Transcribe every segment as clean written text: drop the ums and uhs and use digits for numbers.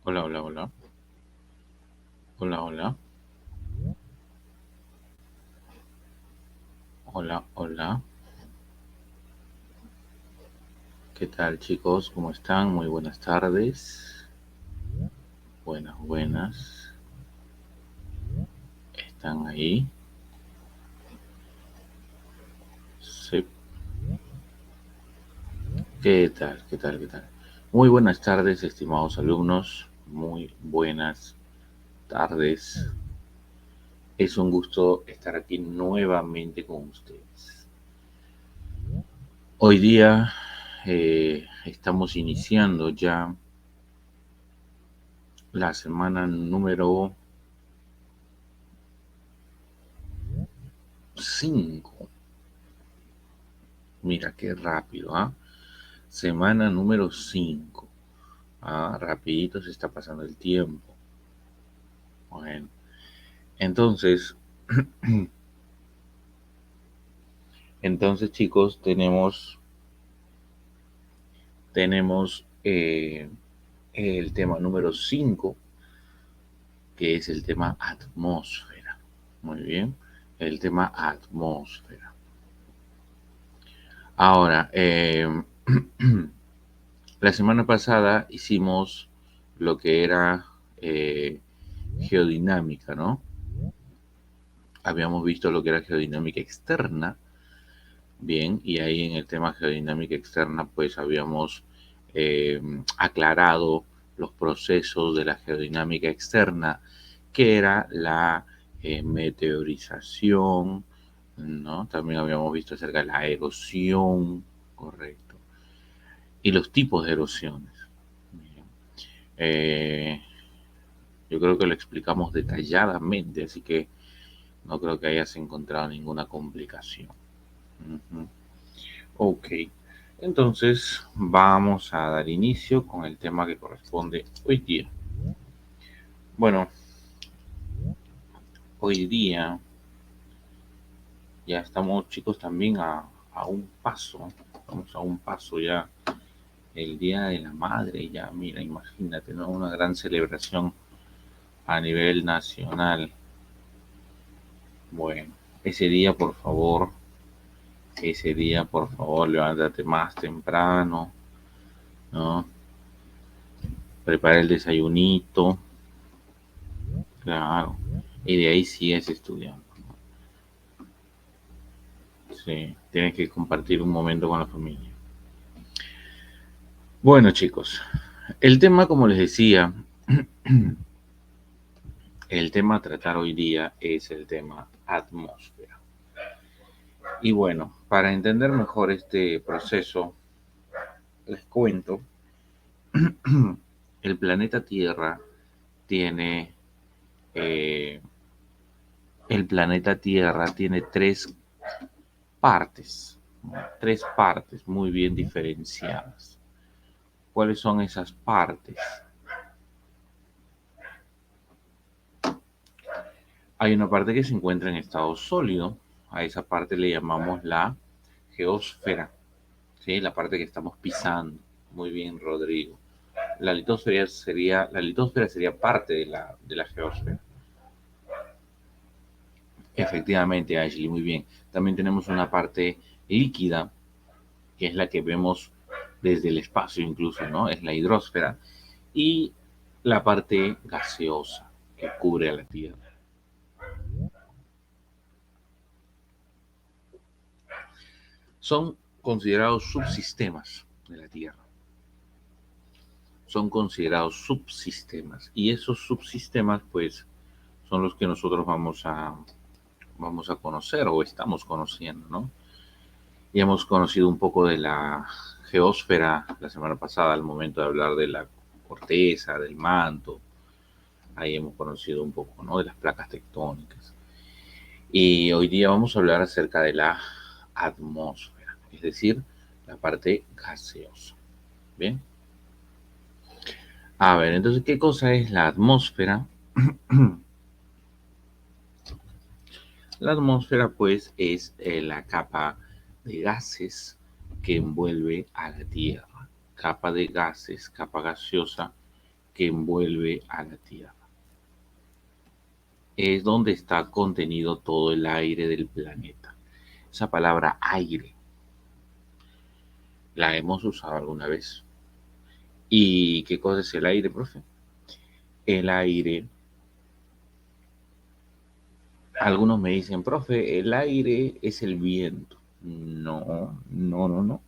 Hola, hola, hola. Hola, hola. Hola, hola. ¿Qué tal, chicos? ¿Cómo están? Muy buenas tardes. Buenas, buenas. ¿Están ahí? Sí. ¿Qué tal? ¿Qué tal? ¿Qué tal? Muy buenas tardes, estimados alumnos. Muy buenas tardes. Es un gusto estar aquí nuevamente con ustedes. Hoy día estamos iniciando ya la semana número 5. Mira qué rápido, ¿ah? Semana número 5. Ah, rapidito se está pasando el tiempo. Bueno, entonces, entonces chicos, tenemos el tema número 5, que es el tema atmósfera. Muy bien, el tema atmósfera. Ahora, la semana pasada hicimos lo que era geodinámica, ¿no? Habíamos visto lo que era geodinámica externa. Bien, y ahí en el tema geodinámica externa, pues habíamos aclarado los procesos de la geodinámica externa, que era la meteorización, ¿no? También habíamos visto acerca de la erosión, correcto, y los tipos de erosiones. Bien. Eh, yo creo que lo explicamos detalladamente, así que no creo que hayas encontrado ninguna complicación. Ujú. Ok, entonces vamos a dar inicio con el tema que corresponde hoy día. Bueno, hoy día ya estamos chicos también a un paso, estamos a un paso ya el Día de la Madre, ya mira, imagínate, ¿no? Una gran celebración a nivel nacional. Bueno, ese día por favor levántate más temprano, ¿no? Prepara el desayunito, claro, y de ahí sigues estudiando. Sí, tienes que compartir un momento con la familia. Bueno, chicos, el tema, como les decía, el tema a tratar hoy día es el tema atmósfera. Y bueno, para entender mejor este proceso, les cuento, el planeta Tierra tiene, eh, el planeta Tierra tiene partes, ¿no? Tres partes muy bien diferenciadas. ¿Cuáles son esas partes? Hay una parte que se encuentra en estado sólido. A esa parte le llamamos la geósfera, ¿sí? La parte que estamos pisando. Muy bien, Rodrigo. La litosfera sería parte de la geósfera. Efectivamente, Ashley, muy bien. También tenemos una parte líquida, que es la que vemos desde el espacio incluso, ¿no? Es la hidrosfera. Y la parte gaseosa, que cubre a la Tierra. Son considerados subsistemas de la Tierra. Son considerados subsistemas y esos subsistemas pues son los que nosotros vamos a conocer o estamos conociendo, ¿no? Ya hemos conocido un poco de la geósfera la semana pasada al momento de hablar de la corteza, del manto, ahí hemos conocido un poco, ¿no? De las placas tectónicas. Y hoy día vamos a hablar acerca de la atmósfera, es decir, la parte gaseosa. Bien. A ver, entonces, ¿qué cosa es la atmósfera? La atmósfera, pues, es la capa de gases que envuelve a la Tierra. Capa de gases, capa gaseosa que envuelve a la Tierra. Es donde está contenido todo el aire del planeta. Esa palabra aire la hemos usado alguna vez. ¿Y qué cosa es el aire, profe? El aire, algunos me dicen, profe, el aire es el viento. No, no, no, no.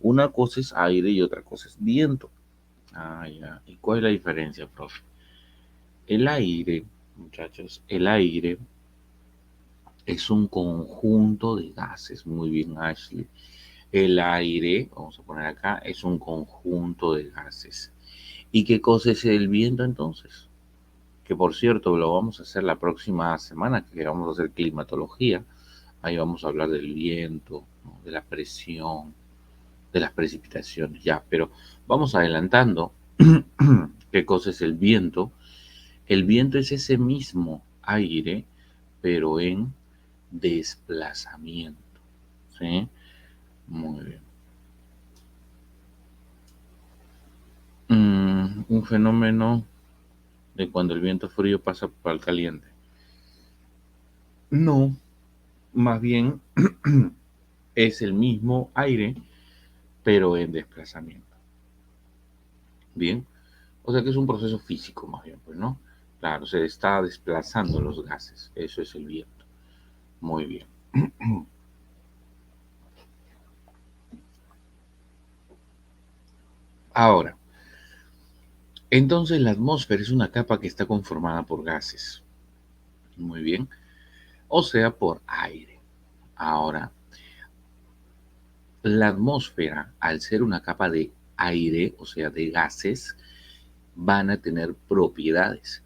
Una cosa es aire y otra cosa es viento. Ah, ya. ¿Y cuál es la diferencia, profe? El aire, muchachos, el aire es un conjunto de gases. Muy bien, Ashley. El aire, vamos a poner acá, es un conjunto de gases. ¿Y qué cosa es el viento entonces? Que por cierto, lo vamos a hacer la próxima semana, que vamos a hacer climatología. Ahí vamos a hablar del viento, ¿no? De la presión, de las precipitaciones, ya. Pero vamos adelantando. ¿Qué cosa es el viento? El viento es ese mismo aire, pero en desplazamiento. ¿Sí? Muy bien. Un fenómeno de cuando el viento frío pasa por el caliente. No, más bien es el mismo aire, pero en desplazamiento. Bien, o sea que es un proceso físico más bien, pues, ¿no? Claro, se está desplazando los gases, eso es el viento. Muy bien. Ahora, entonces la atmósfera es una capa que está conformada por gases. Muy bien. O sea, por aire. Ahora, la atmósfera, al ser una capa de aire, o sea, de gases, van a tener propiedades.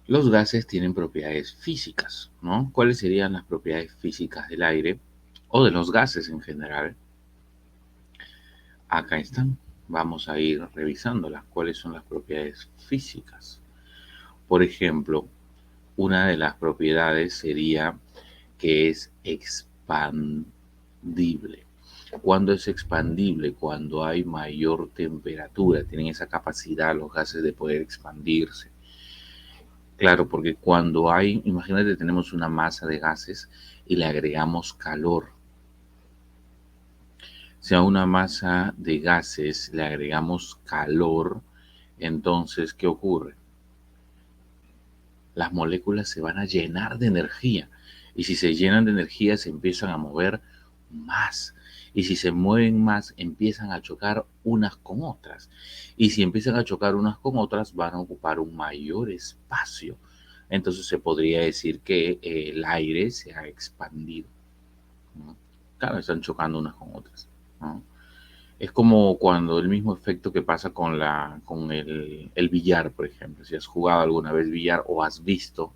Los gases tienen propiedades físicas, ¿no? ¿Cuáles serían las propiedades físicas del aire o de los gases en general? Acá están. Vamos a ir revisándolas. ¿Cuáles son las propiedades físicas? Por ejemplo, una de las propiedades sería que es expandible. ¿Cuándo es expandible? Cuando hay mayor temperatura. Tienen esa capacidad los gases de poder expandirse. Claro, porque cuando hay, imagínate, tenemos una masa de gases y le agregamos calor. Si a una masa de gases le agregamos calor, entonces, ¿qué ocurre? Las moléculas se van a llenar de energía. Y si se llenan de energía, se empiezan a mover más. Y si se mueven más, empiezan a chocar unas con otras. Y si empiezan a chocar unas con otras, van a ocupar un mayor espacio. Entonces se podría decir que el aire se ha expandido, ¿no? Claro, están chocando unas con otras, ¿no? Es como cuando el mismo efecto que pasa con el billar, por ejemplo. Si has jugado alguna vez billar o has visto,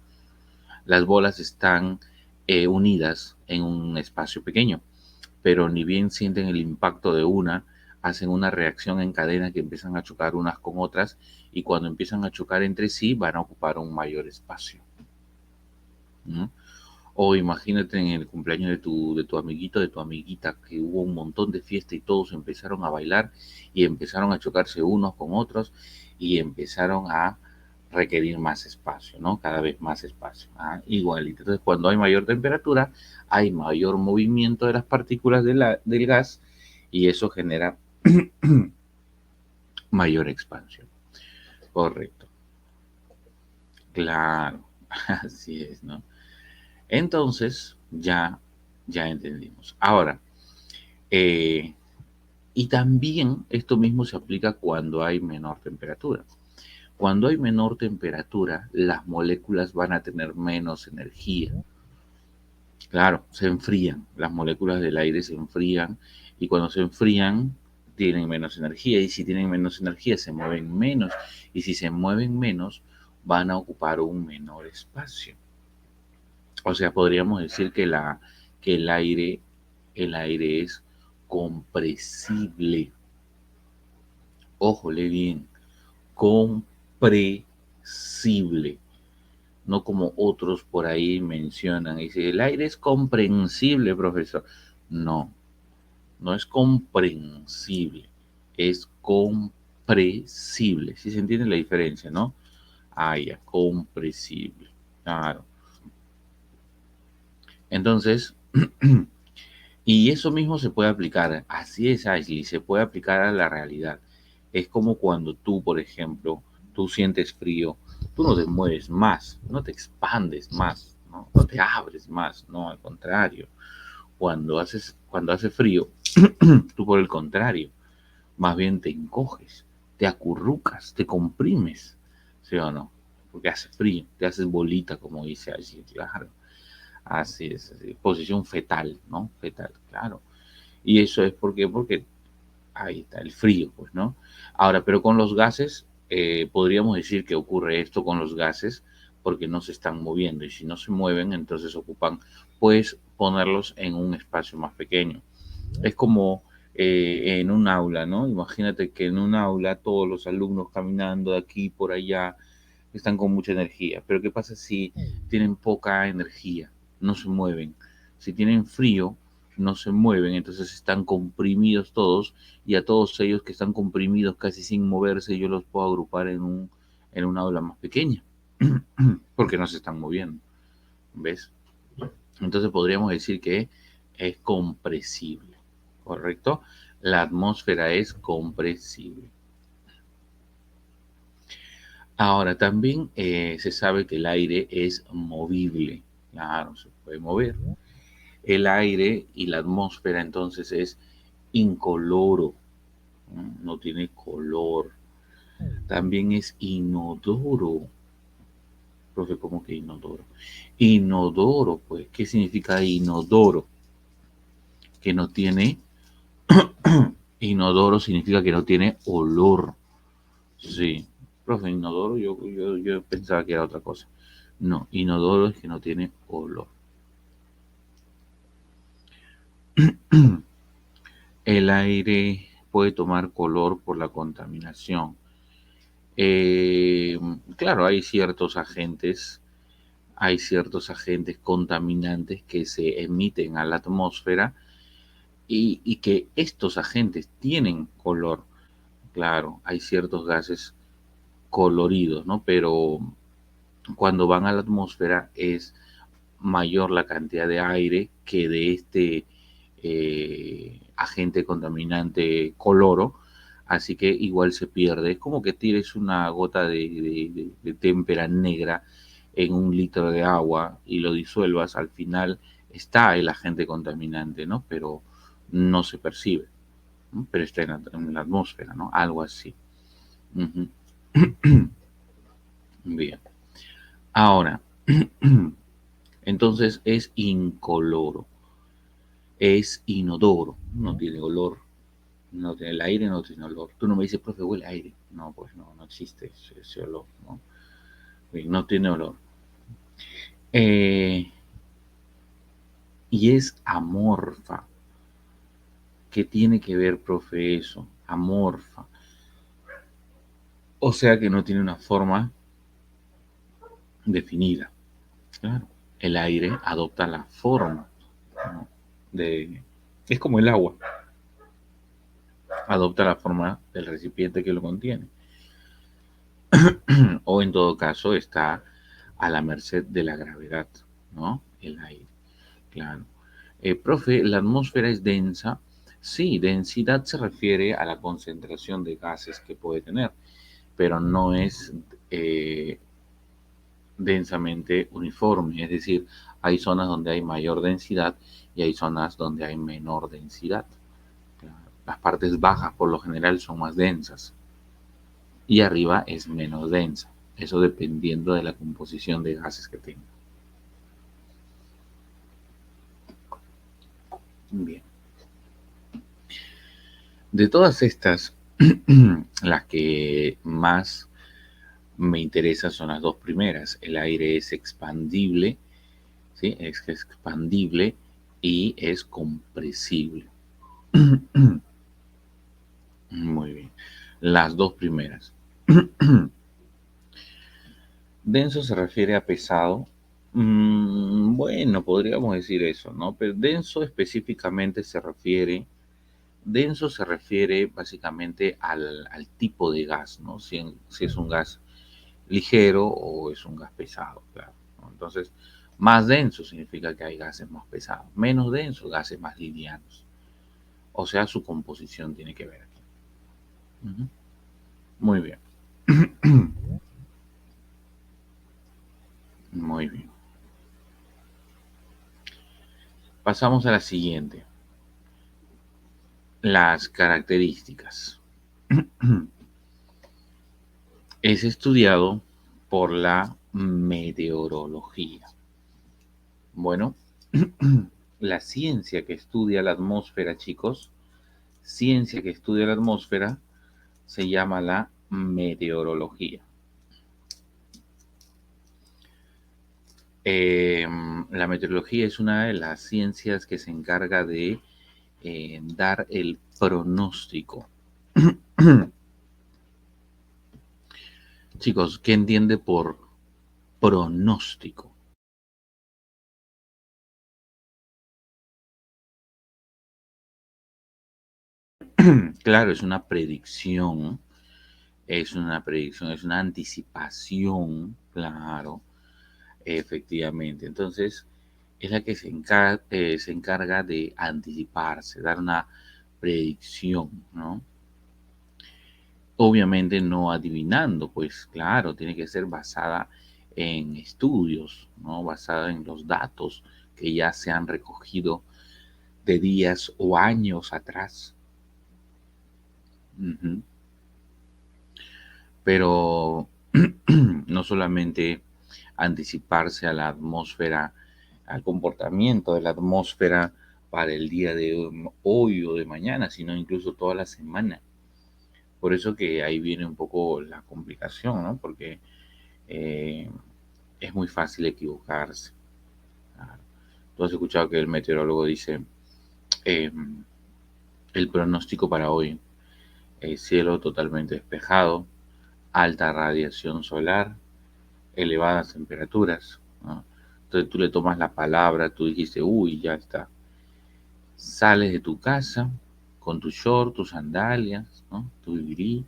las bolas están unidas en un espacio pequeño, pero ni bien sienten el impacto de una, hacen una reacción en cadena que empiezan a chocar unas con otras y cuando empiezan a chocar entre sí van a ocupar un mayor espacio, ¿no? O imagínate en el cumpleaños de tu amiguito, de tu amiguita, que hubo un montón de fiesta y todos empezaron a bailar y empezaron a chocarse unos con otros y empezaron a requerir más espacio, ¿no? Cada vez más espacio. Igualito. Entonces, cuando hay mayor temperatura, hay mayor movimiento de las partículas del gas y eso genera mayor expansión. Correcto. Claro, así es, ¿no? Entonces, ya entendimos. Ahora, eh, y también esto mismo se aplica cuando hay menor temperatura. Cuando hay menor temperatura, las moléculas van a tener menos energía. Claro, se enfrían. Las moléculas del aire se enfrían y cuando se enfrían tienen menos energía y si tienen menos energía se mueven menos y si se mueven menos van a ocupar un menor espacio. O sea, podríamos decir que el aire es compresible. Ójole bien, compresible. No como otros por ahí mencionan. Dice, el aire es comprensible, profesor. No, no es comprensible, es compresible. compresible. ¿Sí se entiende la diferencia, no? Ah, ya, compresible. Claro. Entonces, y eso mismo se puede aplicar, así es, Ashley, se puede aplicar a la realidad. Es como cuando tú, por ejemplo, tú sientes frío, tú no te mueves más, no te expandes más, no, no te abres más, no, al contrario. Cuando hace frío, tú por el contrario, más bien te encoges, te acurrucas, te comprimes, ¿sí o no? Porque hace frío, te haces bolita, como dice allí, claro. Así, posición fetal, ¿no? Fetal, claro. Y eso es porque ahí está el frío, pues, ¿no? Ahora, pero con los gases, podríamos decir que ocurre esto con los gases porque no se están moviendo y si no se mueven, entonces ocupan, pues, ponerlos en un espacio más pequeño. Es como en un aula, ¿no? Imagínate que en un aula todos los alumnos caminando de aquí por allá están con mucha energía, pero ¿qué pasa si tienen poca energía? No se mueven. Si tienen frío, no se mueven, entonces están comprimidos todos y a todos ellos que están comprimidos casi sin moverse, yo los puedo agrupar en una aula más pequeña, porque no se están moviendo, ¿ves? Entonces podríamos decir que es compresible, ¿correcto? La atmósfera es compresible. Ahora, también se sabe que el aire es movible, claro, se puede mover. El aire y la atmósfera entonces es incoloro, no tiene color. También es inodoro. Profe, ¿cómo que inodoro? Inodoro, pues, ¿qué significa inodoro? Que no tiene, inodoro significa que no tiene olor. Sí, profe, inodoro, yo pensaba que era otra cosa. No, inodoro es que no tiene olor. El aire puede tomar color por la contaminación. Eh, claro, hay ciertos agentes contaminantes que se emiten a la atmósfera y que estos agentes tienen color. Claro, hay ciertos gases coloridos, ¿no? Pero cuando van a la atmósfera es mayor la cantidad de aire que de este agente contaminante coloro, así que igual se pierde. Es como que tires una gota de témpera negra en un litro de agua y lo disuelvas, al final está el agente contaminante, ¿no? Pero no se percibe, ¿no? Pero está en la atmósfera, ¿no? Algo así. Uh -huh. Bien. Ahora, entonces es incoloro, es inodoro, no tiene olor, no tiene el aire, no tiene olor. Tú no me dices, profe, huele a aire. No, pues no, no existe ese olor, ¿no? No tiene olor. Eh, y es amorfa. ¿Qué tiene que ver, profe, eso? Amorfa. O sea que no tiene una forma definida. Claro. El aire adopta la forma, ¿no? Es como el agua, adopta la forma del recipiente que lo contiene. O en todo caso está a la merced de la gravedad, ¿no? El aire, claro. Profe, ¿la atmósfera es densa? Sí, densidad se refiere a la concentración de gases que puede tener, pero no es eh, densamente uniforme, es decir, hay zonas donde hay mayor densidad y hay zonas donde hay menor densidad. Las partes bajas por lo general son más densas y arriba es menos densa. Eso dependiendo de la composición de gases que tenga. Bien. De todas estas, las que más me interesan son las dos primeras. El aire es expandible, ¿sí? Es expandible y es compresible. Muy bien. Las dos primeras. Denso se refiere a pesado. Bueno, podríamos decir eso, ¿no? Pero denso específicamente se refiere Denso se refiere básicamente al tipo de gas, ¿no? Si es un gas ligero o es un gas pesado, claro, ¿no? Entonces, más denso significa que hay gases más pesados, menos denso, gases más livianos. O sea, su composición tiene que ver aquí. Ujú. Muy bien. Muy bien. Pasamos a la siguiente. Las características. Es estudiado por la meteorología. Bueno, la ciencia que estudia la atmósfera, chicos, ciencia que estudia la atmósfera se llama la meteorología. La meteorología es una de las ciencias que se encarga de dar el pronóstico. Chicos, ¿qué entiende por pronóstico? Claro, es una anticipación, claro, efectivamente. Entonces, es la que se encarga de anticiparse, dar una predicción, ¿no? Obviamente no adivinando, pues claro, tiene que ser basada en estudios, ¿no? Basada en los datos que ya se han recogido de días o años atrás. Ujú. Pero no solamente anticiparse a la atmósfera, al comportamiento de la atmósfera para el día de hoy o de mañana, sino incluso toda la semana. Por eso que ahí viene un poco la complicación, ¿no? Porque eh, es muy fácil equivocarse. Claro. Tú has escuchado que el meteorólogo dice eh, el pronóstico para hoy: cielo totalmente despejado, alta radiación solar, elevadas temperaturas, ¿no? Entonces tú le tomas la palabra, tú dijiste, uy, ya está. Sales de tu casa con tu short, tus sandalias, ¿no? Tu virí,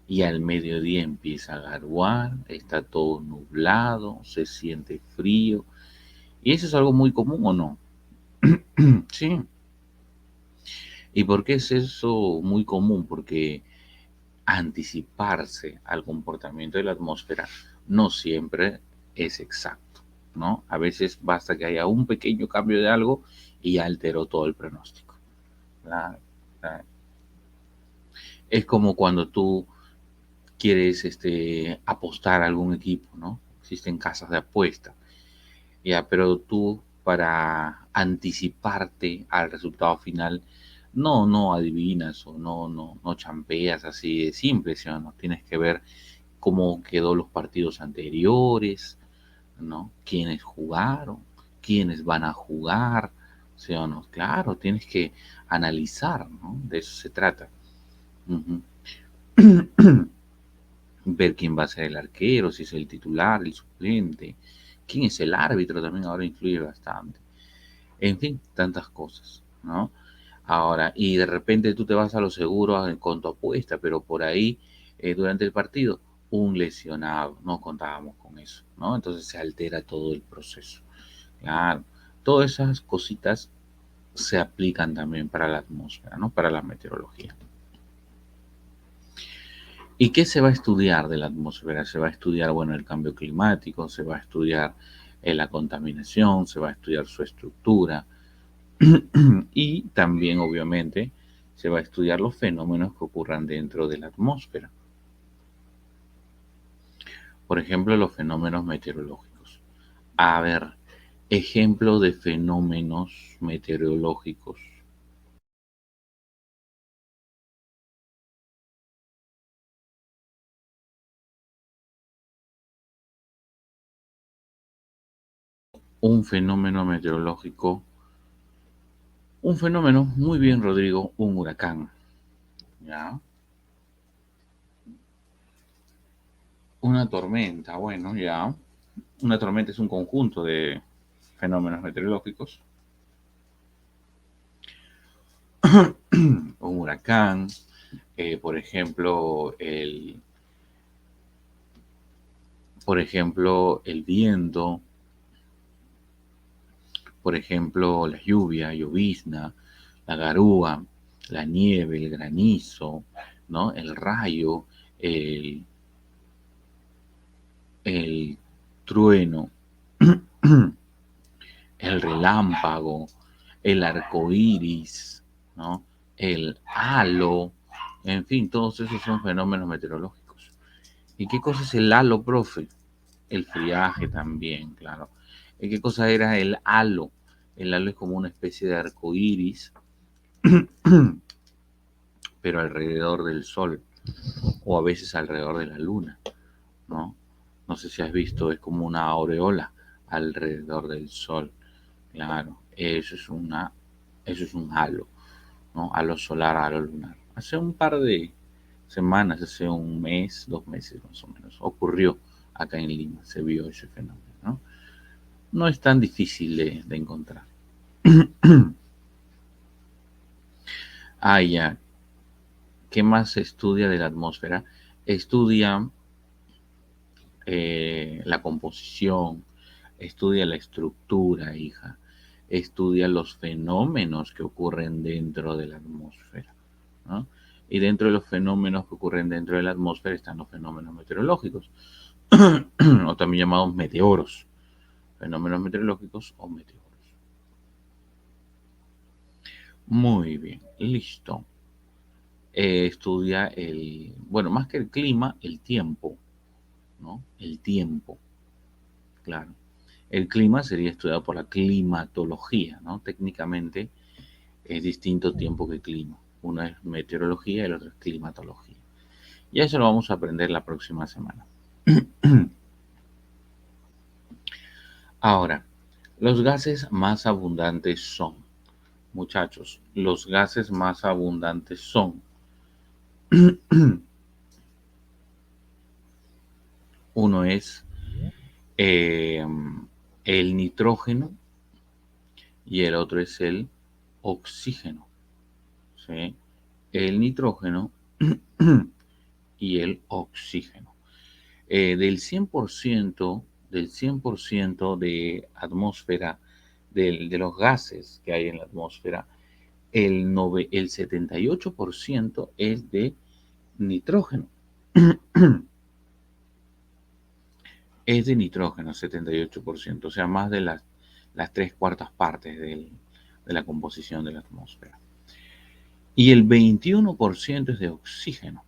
y al mediodía empieza a garuar, está todo nublado, se siente frío. Y eso es algo muy común, ¿o no? Sí. ¿Y por qué es eso muy común? Porque anticiparse al comportamiento de la atmósfera no siempre es exacto, ¿no? A veces basta que haya un pequeño cambio de algo y ya alteró todo el pronóstico. La- la- es como cuando tú quieres apostar a algún equipo, ¿no? Existen casas de apuesta, ya, pero tú para anticiparte al resultado final no adivinas o no champeas así de simple, ¿sí o no? Tienes que ver cómo quedó los partidos anteriores, ¿no? Quiénes jugaron, quiénes van a jugar, ¿sí o no? Claro, tienes que analizar, ¿no? De eso se trata. Ujú. Ver quién va a ser el arquero, si es el titular, el suplente, quién es el árbitro, también ahora influye bastante. En fin, tantas cosas, ¿no? Ahora, y de repente tú te vas a lo seguro con tu apuesta, pero por ahí, durante el partido, un lesionado, no contábamos con eso, ¿no? Entonces se altera todo el proceso. Claro, todas esas cositas se aplican también para la atmósfera, ¿no? Para la meteorología. ¿Y qué se va a estudiar de la atmósfera? Se va a estudiar, bueno, el cambio climático, se va a estudiar la contaminación, se va a estudiar su estructura, y también, obviamente, se va a estudiar los fenómenos que ocurran dentro de la atmósfera. Por ejemplo, los fenómenos meteorológicos. A ver, ejemplo de fenómenos meteorológicos. Un fenómeno meteorológico, un fenómeno, muy bien, Rodrigo, un huracán. ¿Ya? Una tormenta, bueno, ya. Una tormenta es un conjunto de fenómenos meteorológicos. un huracán, por ejemplo, el viento, por ejemplo, la lluvia, llovizna, la garúa, la nieve, el granizo, ¿no? El rayo, el, el trueno, el relámpago, el arco iris, ¿no? El halo, en fin, todos esos son fenómenos meteorológicos. ¿Y qué cosa es el halo, profe? El friaje también, claro. ¿Y qué cosa era el halo? El halo es como una especie de arco iris, pero alrededor del sol, o a veces alrededor de la luna, ¿no? No sé si has visto, es como una aureola alrededor del sol. Claro, eso es un halo, ¿no? Halo solar, halo lunar. Hace un par de semanas, hace un mes, 2 meses más o menos, ocurrió acá en Lima, se vio ese fenómeno, ¿no? No es tan difícil de encontrar. Ah, ya. ¿Qué más se estudia de la atmósfera? Estudia la composición, estudia la estructura, hija, estudia los fenómenos que ocurren dentro de la atmósfera, ¿no? Y dentro de los fenómenos que ocurren dentro de la atmósfera están los fenómenos meteorológicos, o también llamados meteoros, fenómenos meteorológicos o meteoros. Muy bien, listo. Estudia bueno, más que el clima, el tiempo, ¿no? El tiempo, claro. El clima sería estudiado por la climatología, ¿no? Técnicamente es distinto tiempo que clima. Uno es meteorología y el otro es climatología. Y eso lo vamos a aprender la próxima semana. Ahora, los gases más abundantes son, muchachos, los gases más abundantes son, uno es eh, el nitrógeno y el otro es el oxígeno, ¿sí? El nitrógeno y el oxígeno. Del 100% de atmósfera, de los gases que hay en la atmósfera, el 78% es de nitrógeno. Es de nitrógeno, 78%, o sea, más de las 3/4 partes de la composición de la atmósfera. Y el 21% es de oxígeno,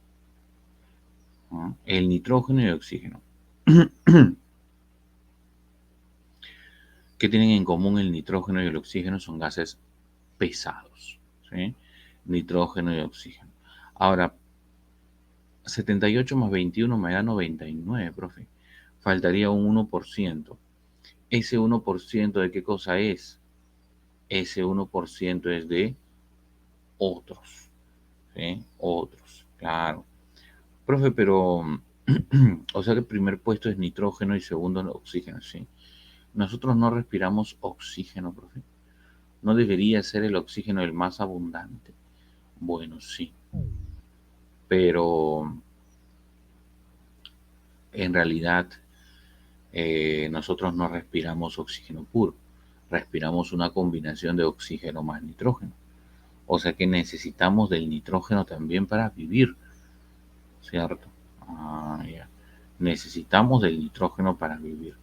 ¿no? El nitrógeno y el oxígeno. ¿Qué tienen en común el nitrógeno y el oxígeno? Son gases pesados, ¿sí? Nitrógeno y oxígeno. Ahora, 78 más 21 me da 99, profe. Faltaría un 1%. ¿Ese 1% de qué cosa es? Ese 1% es de otros, ¿sí? Otros, claro. Profe, pero, o sea que el primer puesto es nitrógeno y segundo oxígeno, ¿sí? Nosotros no respiramos oxígeno, profe. ¿No debería ser el oxígeno el más abundante? Bueno, sí, pero en realidad nosotros no respiramos oxígeno puro, respiramos una combinación de oxígeno más nitrógeno. O sea que necesitamos del nitrógeno también para vivir, ¿cierto? Ah, ya. Necesitamos del nitrógeno para vivir.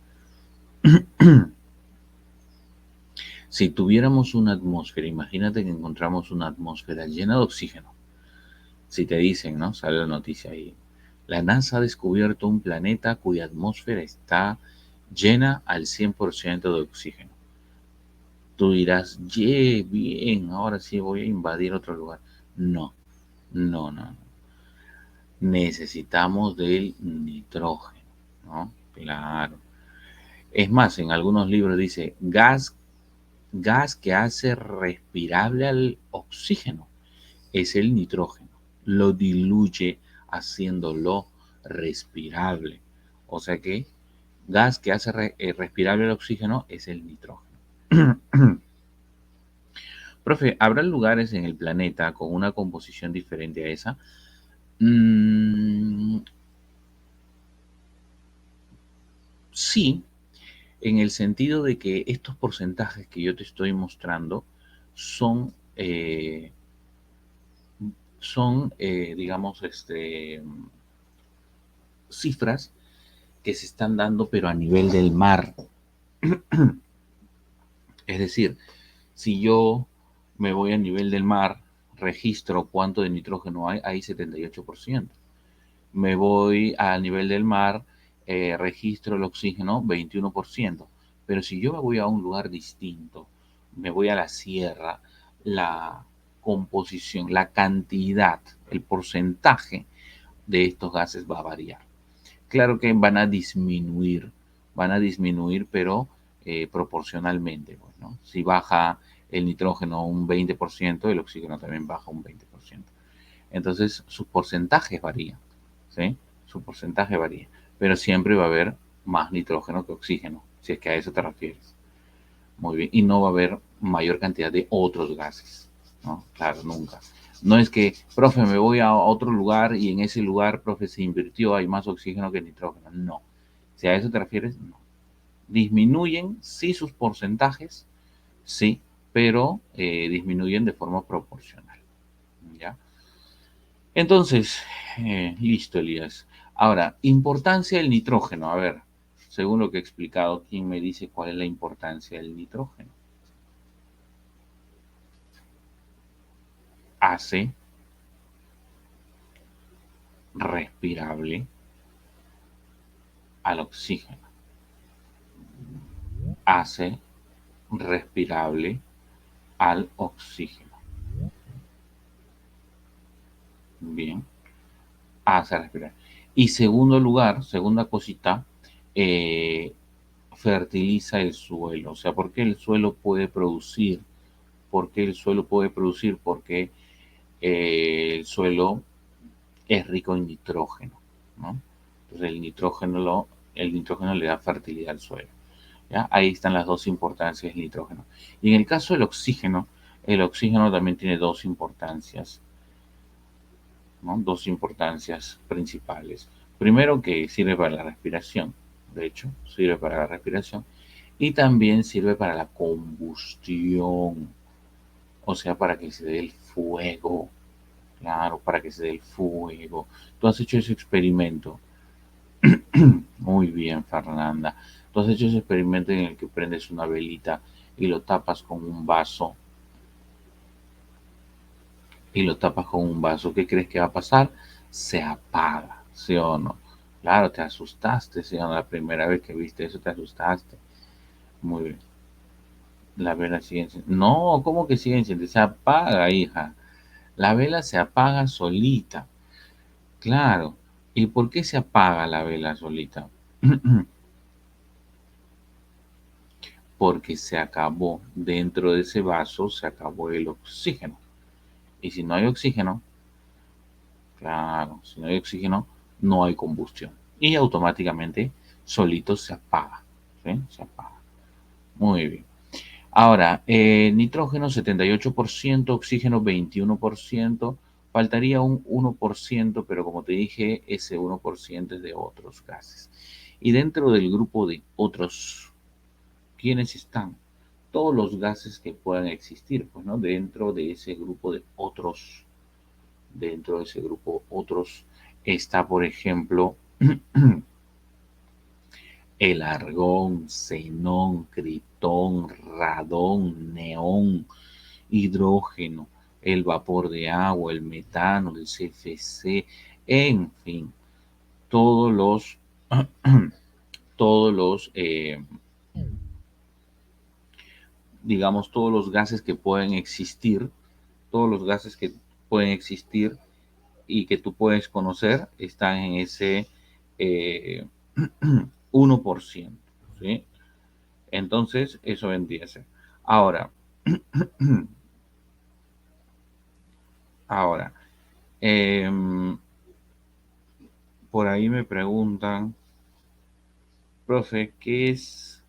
Si tuviéramos una atmósfera, imagínate que encontramos una atmósfera llena de oxígeno. Si te dicen, ¿no? Sale la noticia ahí. La NASA ha descubierto un planeta cuya atmósfera está llena al 100% de oxígeno. Tú dirás, yeah, bien, ahora sí voy a invadir otro lugar. No, no, no. Necesitamos del nitrógeno, ¿no? Claro. Es más, en algunos libros dice gas que hace respirable al oxígeno es el nitrógeno. Lo diluye haciéndolo respirable. O sea que gas que hace respirable el oxígeno es el nitrógeno. Profe, ¿habrá lugares en el planeta con una composición diferente a esa? Sí, en el sentido de que estos porcentajes que yo te estoy mostrando son, digamos, cifras que se están dando, pero a nivel del mar. Es decir, si yo me voy a nivel del mar, registro cuánto de nitrógeno hay 78%. Me voy a nivel del mar, registro el oxígeno 21%. Pero si yo me voy a un lugar distinto, me voy a la sierra, la composición, la cantidad, el porcentaje de estos gases va a variar. Claro que van a disminuir, pero proporcionalmente. Pues, ¿no? Si baja el nitrógeno un 20%, el oxígeno también baja un 20%. Entonces, sus porcentajes varían. ¿Sí? Su porcentaje varía. Pero siempre va a haber más nitrógeno que oxígeno, si es que a eso te refieres. Muy bien. Y no va a haber mayor cantidad de otros gases. ¿No? Claro, nunca. No es que, profe, me voy a otro lugar y en ese lugar, profe, se invirtió, hay más oxígeno que nitrógeno. No. Si a eso te refieres, no. Disminuyen, sí, sus porcentajes, sí, pero disminuyen de forma proporcional. ¿Ya? Entonces, listo, Elías. Ahora, importancia del nitrógeno. A ver, según lo que he explicado, ¿quién me dice cuál es la importancia del nitrógeno? Hace respirable al oxígeno. Hace respirable al oxígeno. Bien, hace respirar. Y segundo lugar, segunda cosita, eh, fertiliza el suelo. O sea, ¿por qué el suelo puede producir? ¿Por qué el suelo puede producir? Porque el suelo es rico en nitrógeno, ¿no? Entonces el nitrógeno le da fertilidad al suelo. ¿Ya? Ahí están las dos importancias del nitrógeno. Y en el caso del oxígeno, el oxígeno también tiene dos importancias, ¿no? Dos importancias principales. Primero, que sirve para la respiración, de hecho, sirve para la respiración, y también sirve para la combustión, o sea, para que se dé el fuego. Claro, para que se dé el fuego. Tú has hecho ese experimento. Muy bien, Fernanda. Tú has hecho ese experimento en el que prendes una velita y lo tapas con un vaso. Y lo tapas con un vaso. ¿Qué crees que va a pasar? Se apaga, ¿sí o no? Claro, te asustaste, ¿sí o no? La primera vez que viste eso te asustaste. Muy bien. La vela sigue encendiendo. No, ¿cómo que sigue encendiendo? Se apaga, hija. La vela se apaga solita. Claro. ¿Y por qué se apaga la vela solita? Porque se acabó, dentro de ese vaso se acabó el oxígeno. Y si no hay oxígeno, claro, si no hay oxígeno, no hay combustión. Y automáticamente solito se apaga. ¿Sí? Se apaga. Muy bien. Ahora, nitrógeno 78%, oxígeno 21%, faltaría un 1%, pero como te dije, ese 1% es de otros gases. Y dentro del grupo de otros, ¿quiénes están? Todos los gases que puedan existir, pues, ¿no? Dentro de ese grupo de otros, dentro de ese grupo otros, está, por ejemplo, el argón, xenón, critón, radón, neón, hidrógeno, el vapor de agua, el metano, el CFC, en fin, todos los, todos los, digamos, todos los gases que pueden existir, todos los gases que pueden existir y que tú puedes conocer están en ese eh, 1%, ¿sí? Entonces, eso vendría a ser. Ahora, ahora, eh, por ahí me preguntan, profe, ¿qué es,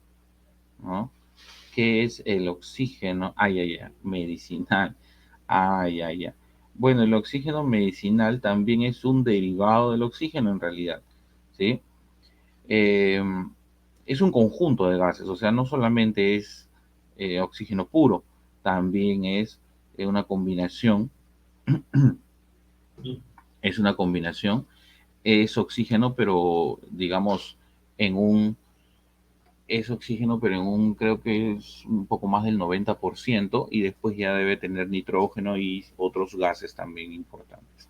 ¿no? ¿Qué es el oxígeno? Medicinal. Ya. Bueno, el oxígeno medicinal también es un derivado del oxígeno en realidad, ¿sí? Eh, es un conjunto de gases, o sea, no solamente es oxígeno puro, también es una combinación, es una combinación, es oxígeno, pero digamos en un es oxígeno, pero en un creo que es un poco más del 90% y después ya debe tener nitrógeno y otros gases también importantes.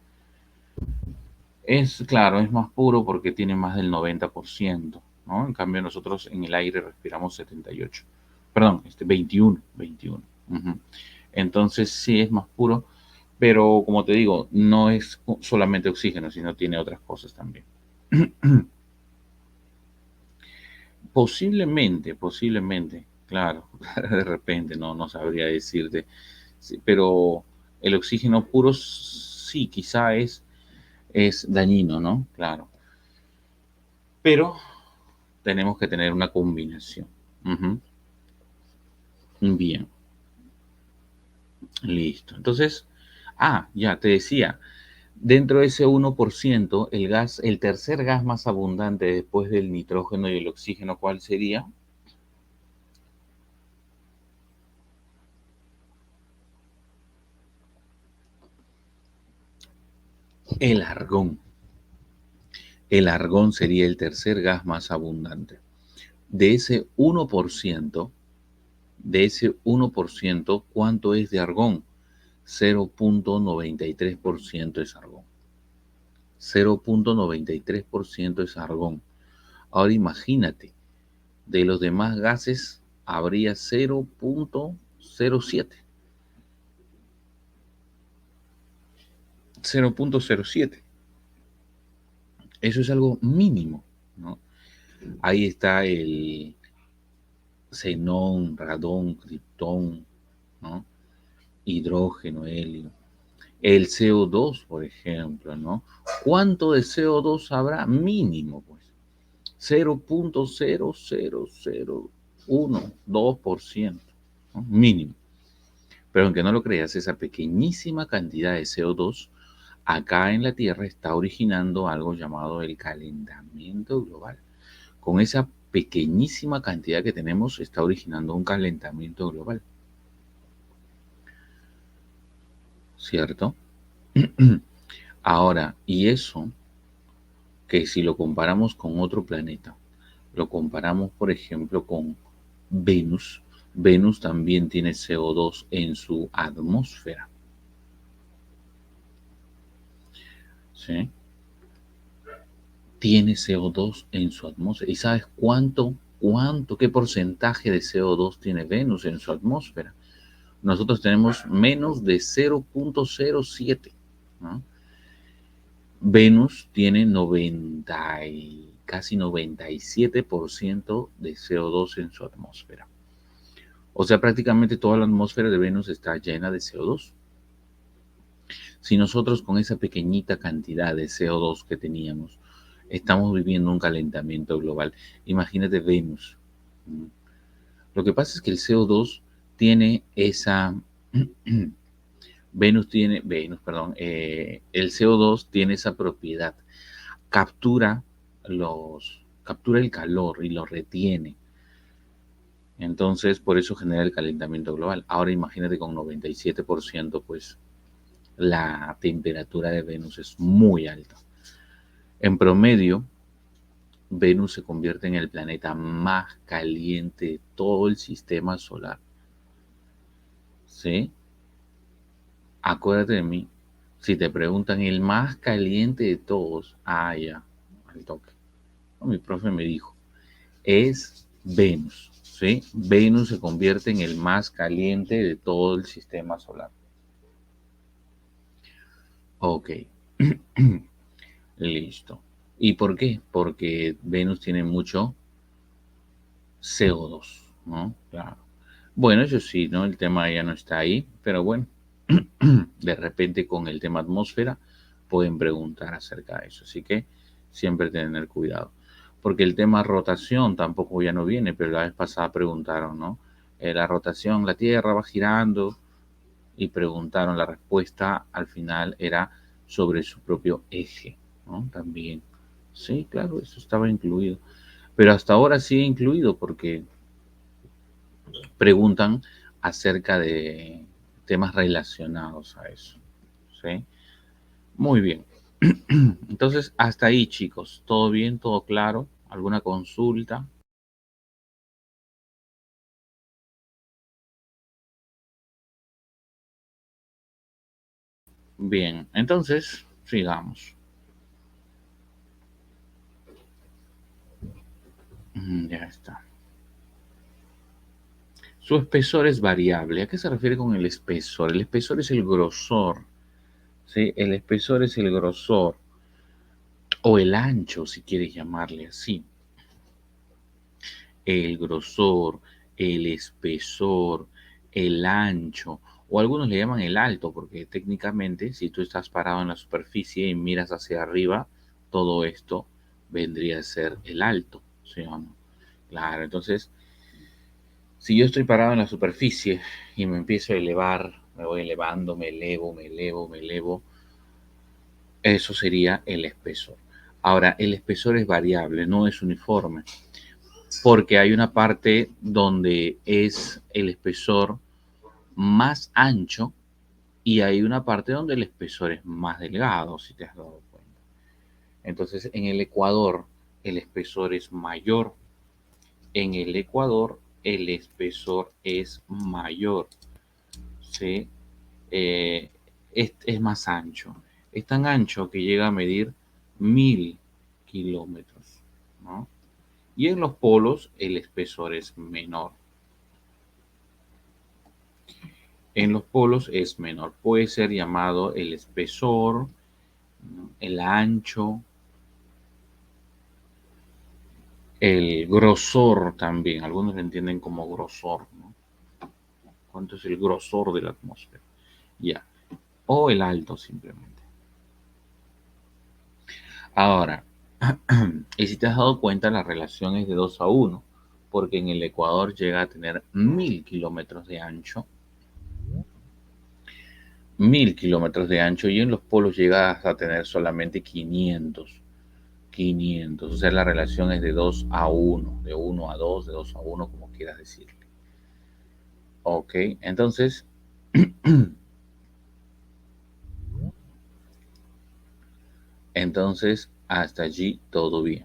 Es claro, es más puro porque tiene más del 90%, ¿no? En cambio nosotros en el aire respiramos 78. Perdón, 21. Ujú. Entonces sí es más puro, pero como te digo, no es solamente oxígeno, sino tiene otras cosas también. Posiblemente, claro, de repente, no sabría decirte, sí, pero el oxígeno puro sí, quizá es dañino, ¿no? Claro, pero tenemos que tener una combinación. Ujú. Bien, listo. Entonces, ya te decía, dentro de ese 1%, el tercer gas más abundante después del nitrógeno y el oxígeno, ¿cuál sería? El argón. El argón sería el tercer gas más abundante. De ese 1%, ¿cuánto es de argón? 0,93% es argón. 0,93% es argón. Ahora imagínate, de los demás gases habría 0,07. 0,07. Eso es algo mínimo, ¿no? Ahí está el xenón, radón, criptón, ¿no? Hidrógeno, helio. El CO2, por ejemplo, ¿no? ¿Cuánto de CO2 habrá? Mínimo, pues. 0,00012%, ¿no? Mínimo. Pero aunque no lo creas, esa pequeñísima cantidad de CO2 acá en la Tierra está originando algo llamado el calentamiento global. Con esa pequeñísima cantidad que tenemos está originando un calentamiento global, ¿cierto? Ahora, y eso que si lo comparamos con otro planeta, lo comparamos por ejemplo con Venus, Venus también tiene CO2 en su atmósfera, ¿sí? Tiene CO2 en su atmósfera. ¿Y sabes qué porcentaje de CO2 tiene Venus en su atmósfera? Nosotros tenemos menos de 0,07, ¿no? Venus tiene casi 97% de CO2 en su atmósfera. O sea, prácticamente toda la atmósfera de Venus está llena de CO2. Si nosotros con esa pequeñita cantidad de CO2 que teníamos estamos viviendo un calentamiento global, imagínate Venus. Lo que pasa es que el CO2 tiene esa... el CO2 tiene esa propiedad, captura captura el calor y lo retiene. Entonces, por eso genera el calentamiento global. Ahora imagínate con 97%, pues la temperatura de Venus es muy alta. En promedio, Venus se convierte en el planeta más caliente de todo el sistema solar. ¿Sí? Acuérdate de mí. Si te preguntan el más caliente de todos, ya, al toque. Mi profe me dijo, es Venus, ¿sí? Venus se convierte en el más caliente de todo el sistema solar. Ok, listo. ¿Y por qué? Porque Venus tiene mucho CO2, ¿no? Claro. Bueno, eso sí, ¿no? El tema ya no está ahí, pero bueno, de repente con el tema atmósfera pueden preguntar acerca de eso. Así que siempre tener cuidado. Porque el tema rotación tampoco ya no viene, pero la vez pasada preguntaron, ¿no? La rotación, la Tierra va girando y preguntaron, la respuesta al final era sobre su propio eje, ¿no? También. Sí, claro, eso estaba incluido. Pero hasta ahora sigue incluido porque preguntan acerca de temas relacionados a eso. ¿Sí? Muy bien. Entonces, hasta ahí, chicos. ¿Todo bien? ¿Todo claro? ¿Alguna consulta? Bien, entonces, sigamos. Ya está. Su espesor es variable. ¿A qué se refiere con el espesor? El espesor es el grosor. ¿Sí? El espesor es el grosor o el ancho, si quieres llamarle así. El grosor, el espesor, el ancho, o algunos le llaman el alto, porque técnicamente si tú estás parado en la superficie y miras hacia arriba, todo esto vendría a ser el alto, ¿sí o no? Claro, entonces, si yo estoy parado en la superficie y me empiezo a elevar, me voy elevando, me elevo, me elevo, me elevo, eso sería el espesor. Ahora, el espesor es variable, no es uniforme, porque hay una parte donde es el espesor más ancho y hay una parte donde el espesor es más delgado, si te has dado cuenta. Entonces, en el ecuador, el espesor es mayor. En el ecuador, el espesor es mayor. ¿Sí? Eh, es más ancho. Es tan ancho que llega a medir 1000 kilómetros, ¿no? Y en los polos, el espesor es menor. En los polos es menor. Puede ser llamado el espesor, ¿no? El ancho, el grosor también. Algunos lo entienden como grosor, ¿no? ¿Cuánto es el grosor de la atmósfera? Ya. O el alto simplemente. Ahora, y si te has dado cuenta, la relación es de 2 a 1, porque en el Ecuador llega a tener 1000 kilómetros de ancho, 1000 kilómetros de ancho, y en los polos llega a tener solamente 500. 500, o sea, la relación es de 2 a 1, de 1 a 2, de 2 a 1, como quieras decirle. Ok, entonces, entonces, hasta allí todo bien.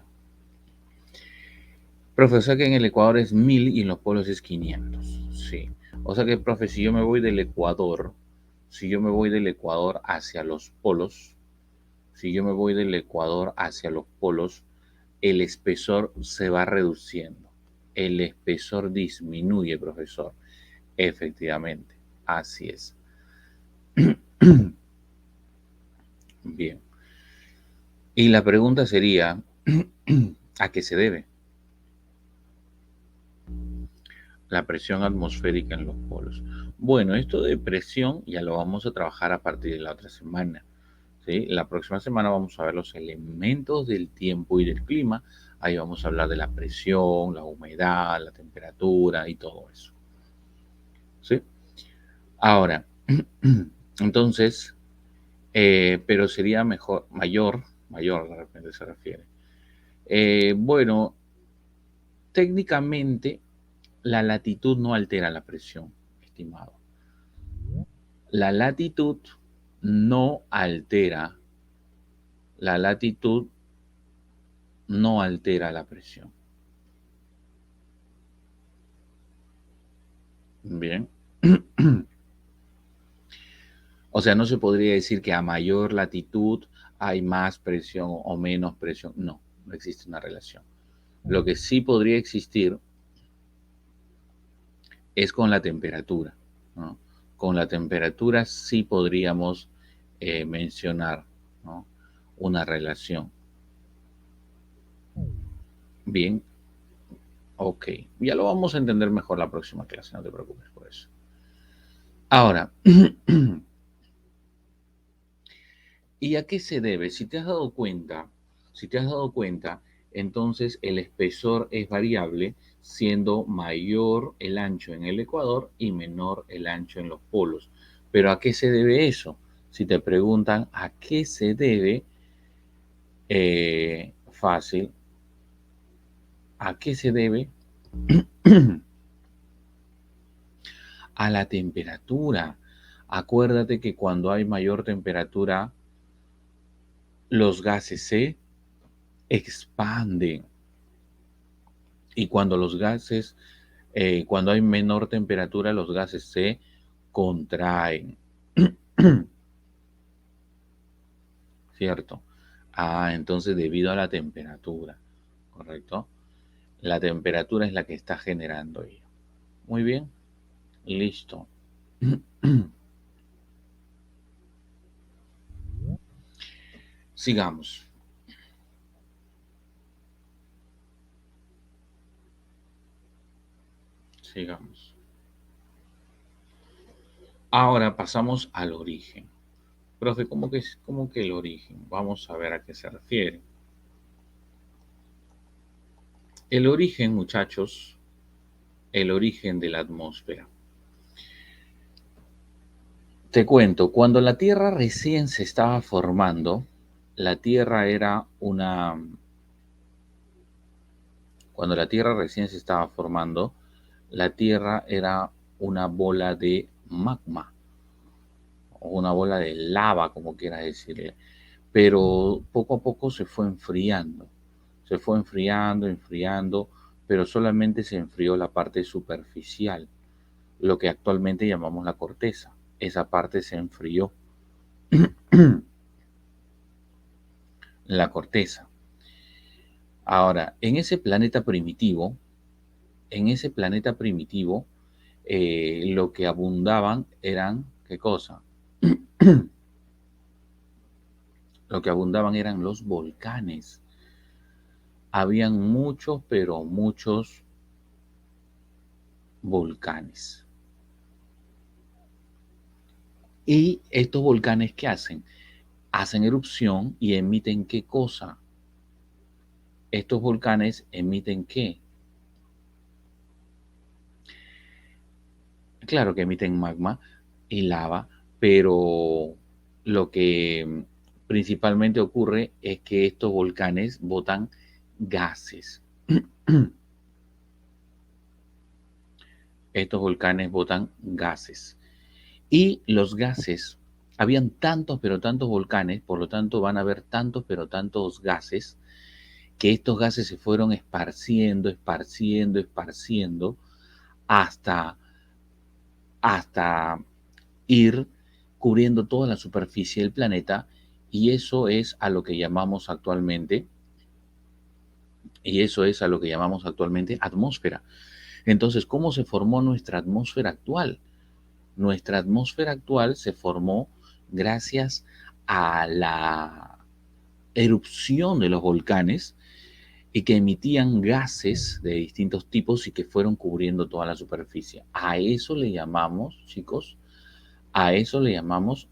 Profe, o sea que en el Ecuador es 1000 y en los polos es 500. Sí. O sea que, profe, si yo me voy del Ecuador, si yo me voy del Ecuador hacia los polos, si yo me voy del Ecuador hacia los polos, el espesor se va reduciendo. El espesor disminuye, profesor. Efectivamente, así es. Bien. Y la pregunta sería, ¿a qué se debe la presión atmosférica en los polos? Bueno, esto de presión ya lo vamos a trabajar a partir de la otra semana. ¿Sí? La próxima semana vamos a ver los elementos del tiempo y del clima. Ahí vamos a hablar de la presión, la humedad, la temperatura y todo eso. ¿Sí? Ahora, entonces, pero sería mejor, mayor de repente se refiere. Bueno, técnicamente la latitud no altera la presión, estimado. La latitud no altera, la latitud no altera la presión. Bien. O sea, no se podría decir que a mayor latitud hay más presión o menos presión. No, no existe una relación. Lo que sí podría existir es con la temperatura, ¿no? Con la temperatura sí podríamos mencionar, ¿no? Una relación. Bien, ok. Ya lo vamos a entender mejor la próxima clase, no te preocupes por eso. Ahora, ¿y a qué se debe? Si te has dado cuenta, entonces el espesor es variable, siendo mayor el ancho en el ecuador y menor el ancho en los polos. ¿Pero a qué se debe eso? Si te preguntan a qué se debe, fácil, ¿a qué se debe? A la temperatura. Acuérdate que cuando hay mayor temperatura, los gases se expanden. Y cuando los gases, cuando hay menor temperatura, los gases se contraen. ¿Cierto? Entonces debido a la temperatura, ¿correcto? La temperatura es la que está generando ello. Muy bien, listo. Sigamos. Sigamos. Ahora pasamos al origen. Profe, cómo que el origen? Vamos a ver a qué se refiere. El origen, muchachos, el origen de la atmósfera. Te cuento, cuando la Tierra recién se estaba formando, la Tierra era una... Cuando la Tierra recién se estaba formando, la Tierra era una bola de magma, o una bola de lava, como quieras decirle. Pero poco a poco se fue enfriando. Se fue enfriando, enfriando, pero solamente se enfrió la parte superficial, lo que actualmente llamamos la corteza. Esa parte se enfrió. La corteza. Ahora, en ese planeta primitivo, lo que abundaban eran, ¿qué cosa? Lo que abundaban eran los volcanes. Habían muchos, pero muchos volcanes. ¿Y estos volcanes qué hacen? Hacen erupción y emiten qué cosa. Estos volcanes emiten qué. Claro que emiten magma y lava, pero lo que principalmente ocurre es que estos volcanes botan gases. Estos volcanes botan gases. Y los gases, habían tantos pero tantos volcanes, por lo tanto van a haber tantos pero tantos gases, que estos gases se fueron esparciendo, esparciendo, esparciendo, hasta, hasta ir cubriendo toda la superficie del planeta, y eso es a lo que llamamos actualmente, atmósfera. Entonces, ¿cómo se formó nuestra atmósfera actual? Nuestra atmósfera actual se formó gracias a la erupción de los volcanes y que emitían gases de distintos tipos y que fueron cubriendo toda la superficie. A eso le llamamos, chicos, a eso le llamamos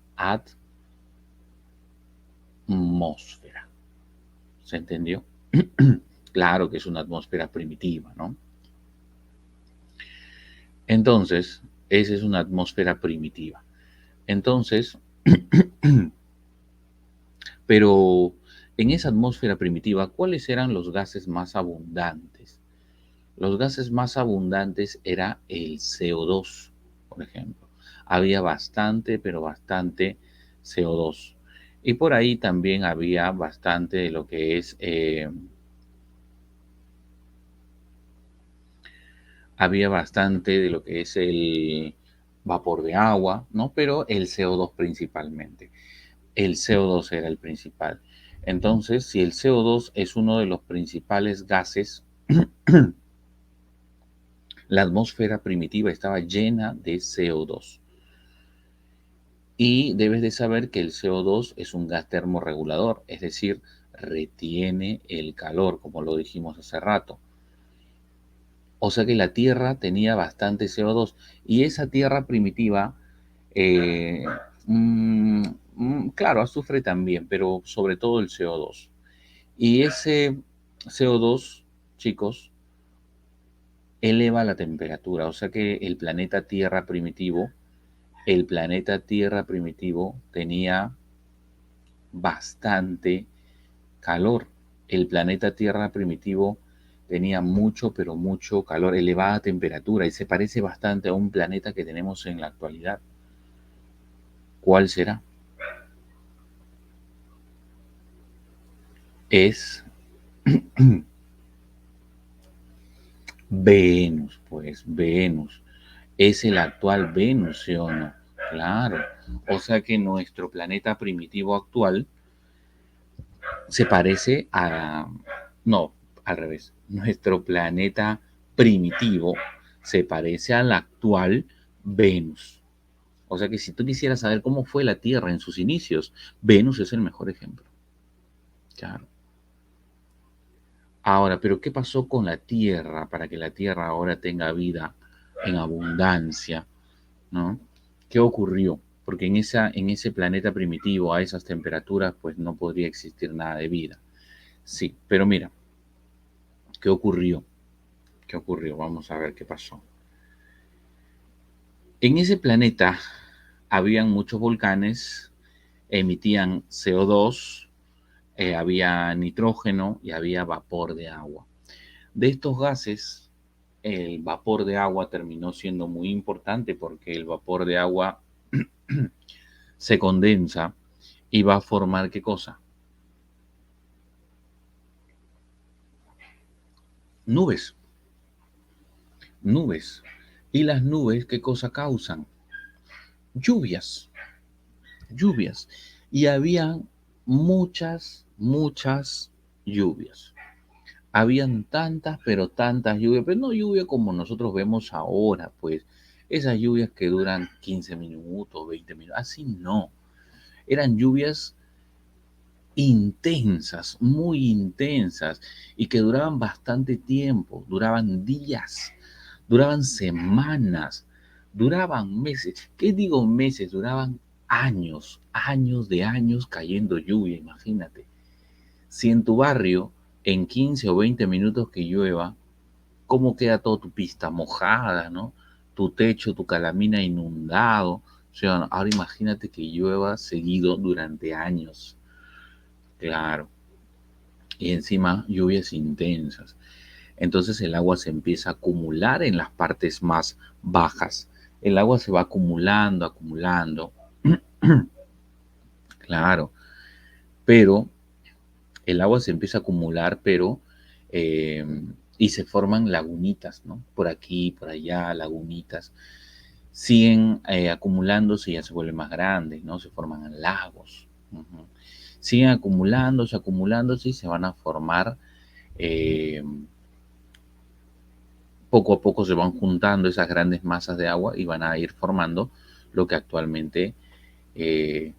atmósfera. ¿Se entendió? Claro que es una atmósfera primitiva, ¿no? Entonces, esa es una atmósfera primitiva. Entonces, pero en esa atmósfera primitiva, ¿cuáles eran los gases más abundantes? Los gases más abundantes era el CO2, por ejemplo. Había bastante, pero bastante CO2. Y por ahí también había bastante de lo que es, el vapor de agua, ¿no? Pero el CO2 principalmente. El CO2 era el principal. Entonces, si el CO2 es uno de los principales gases, la atmósfera primitiva estaba llena de CO2. Y debes de saber que el CO2 es un gas termorregulador, es decir, retiene el calor, como lo dijimos hace rato. O sea que la Tierra tenía bastante CO2 y esa Tierra primitiva, eh, claro, azufre también, pero sobre todo el CO2. Y CO2, chicos, eleva la temperatura, o sea que el planeta Tierra primitivo tenía bastante calor. El planeta Tierra primitivo tenía mucho, pero mucho calor, elevada temperatura, y se parece bastante a un planeta que tenemos en la actualidad. ¿Cuál será? Es Venus, pues Venus. Es el actual Venus, ¿sí o no? Claro. O sea que nuestro planeta primitivo actual se parece a... No, al revés. Nuestro planeta primitivo se parece al actual Venus. O sea que si tú quisieras saber cómo fue la Tierra en sus inicios, Venus es el mejor ejemplo. Claro. Ahora, pero ¿qué pasó con la Tierra para que la Tierra ahora tenga vida en abundancia? ¿No? ¿Qué ocurrió? Porque en ese planeta primitivo, a esas temperaturas, pues no podría existir nada de vida. Sí, pero mira, ¿qué ocurrió? ¿Qué ocurrió? Vamos a ver qué pasó. En ese planeta habían muchos volcanes, emitían CO2, había nitrógeno y había vapor de agua. De estos gases, el vapor de agua terminó siendo muy importante porque el vapor de agua se condensa y va a formar ¿qué cosa? Nubes, nubes. ¿Y las nubes qué cosa causan? Lluvias, lluvias. Y habían muchas lluvias. Habían tantas, pero tantas lluvias, pero no lluvia como nosotros vemos ahora, pues esas lluvias que duran 15 minutos, 20 minutos, así no. Eran lluvias intensas, muy intensas, y que duraban bastante tiempo, duraban días, duraban semanas, duraban meses. ¿Qué digo meses? Duraban años, años de años cayendo lluvia, imagínate. Si en tu barrio, en 15 o 20 minutos que llueva, ¿cómo queda toda tu pista mojada, ¿no? Tu techo, tu calamina inundado. O sea, ahora imagínate que llueva seguido durante años. Claro. Y encima lluvias intensas. Entonces el agua se empieza a acumular en las partes más bajas. El agua se va acumulando, acumulando. Claro, pero el agua se empieza a acumular, pero eh, y se forman lagunitas, ¿no? Por aquí, por allá, lagunitas. Siguen acumulándose y ya se vuelven más grandes, ¿no? Se forman lagos. Ujú. Siguen acumulándose, acumulándose y se van a formar eh, poco a poco se van juntando esas grandes masas de agua y van a ir formando lo que actualmente eh,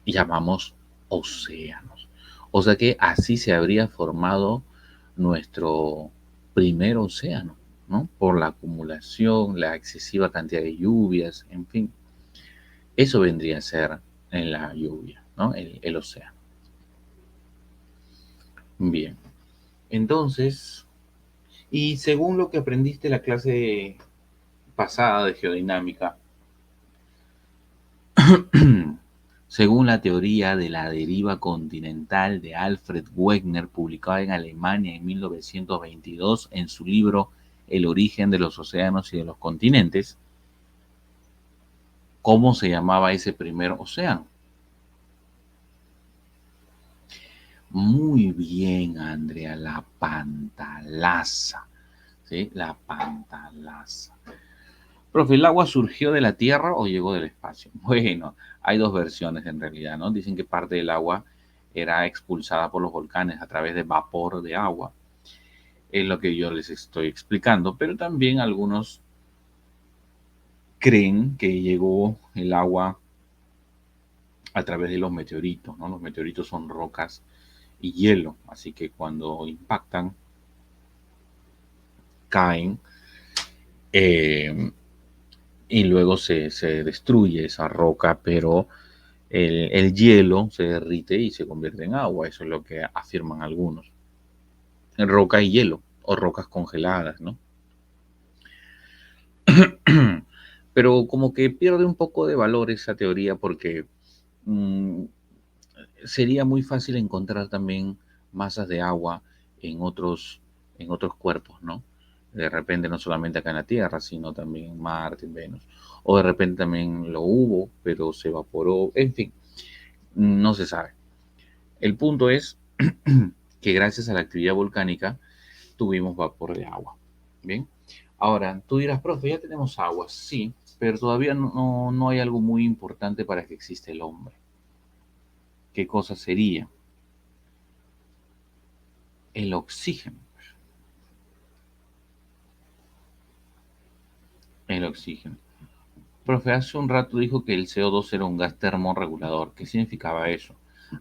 llamamos océanos. O sea que así se habría formado nuestro primer océano, ¿no? Por la acumulación, la excesiva cantidad de lluvias, en fin. Eso vendría a ser en la lluvia, ¿no? El océano. Bien. Entonces, y según lo que aprendiste en la clase pasada de geodinámica, según la teoría de la deriva continental de Alfred Wegener, publicada en Alemania en 1922 en su libro El origen de los océanos y de los continentes, ¿cómo se llamaba ese primer océano? Muy bien, Andrea, la Pantalaza. ¿Sí? La Pantalaza. Profe, ¿el agua surgió de la Tierra o llegó del espacio? Bueno, hay dos versiones en realidad, ¿no? Dicen que parte del agua era expulsada por los volcanes a través de vapor de agua. Es lo que yo les estoy explicando, pero también algunos creen que llegó el agua a través de los meteoritos, ¿no? Los meteoritos son rocas y hielo, así que cuando impactan, caen eh, y luego se destruye esa roca, pero el hielo se derrite y se convierte en agua. Eso es lo que afirman algunos. roca y hielo o rocas congeladas, ¿no? Pero como que pierde un poco de valor esa teoría porque mm, sería muy fácil encontrar también masas de agua en en otros cuerpos, ¿no? De repente no solamente acá en la Tierra, sino también en Marte, en Venus. O de repente también lo hubo, pero se evaporó. En fin, no se sabe. El punto es que gracias a la actividad volcánica tuvimos vapor de agua. Bien. Ahora, tú dirás, profe, ya tenemos agua, sí, pero todavía no hay algo muy importante para que exista el hombre. ¿Qué cosa sería? El oxígeno. El oxígeno. Profe, hace un rato dijo que el CO2 era un gas termorregulador. ¿Qué significaba eso?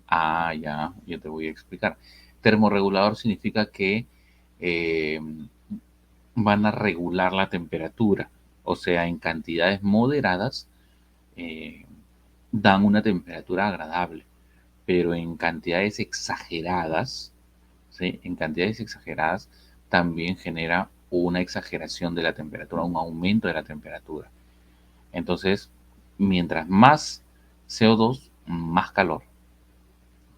Ah, ya, yo te voy a explicar. Termorregulador significa que eh, van a regular la temperatura, o sea, en cantidades moderadas eh, dan una temperatura agradable, pero en cantidades exageradas, ¿sí? En cantidades exageradas también genera una exageración de la temperatura, un aumento de la temperatura. Entonces, mientras más CO2, más calor,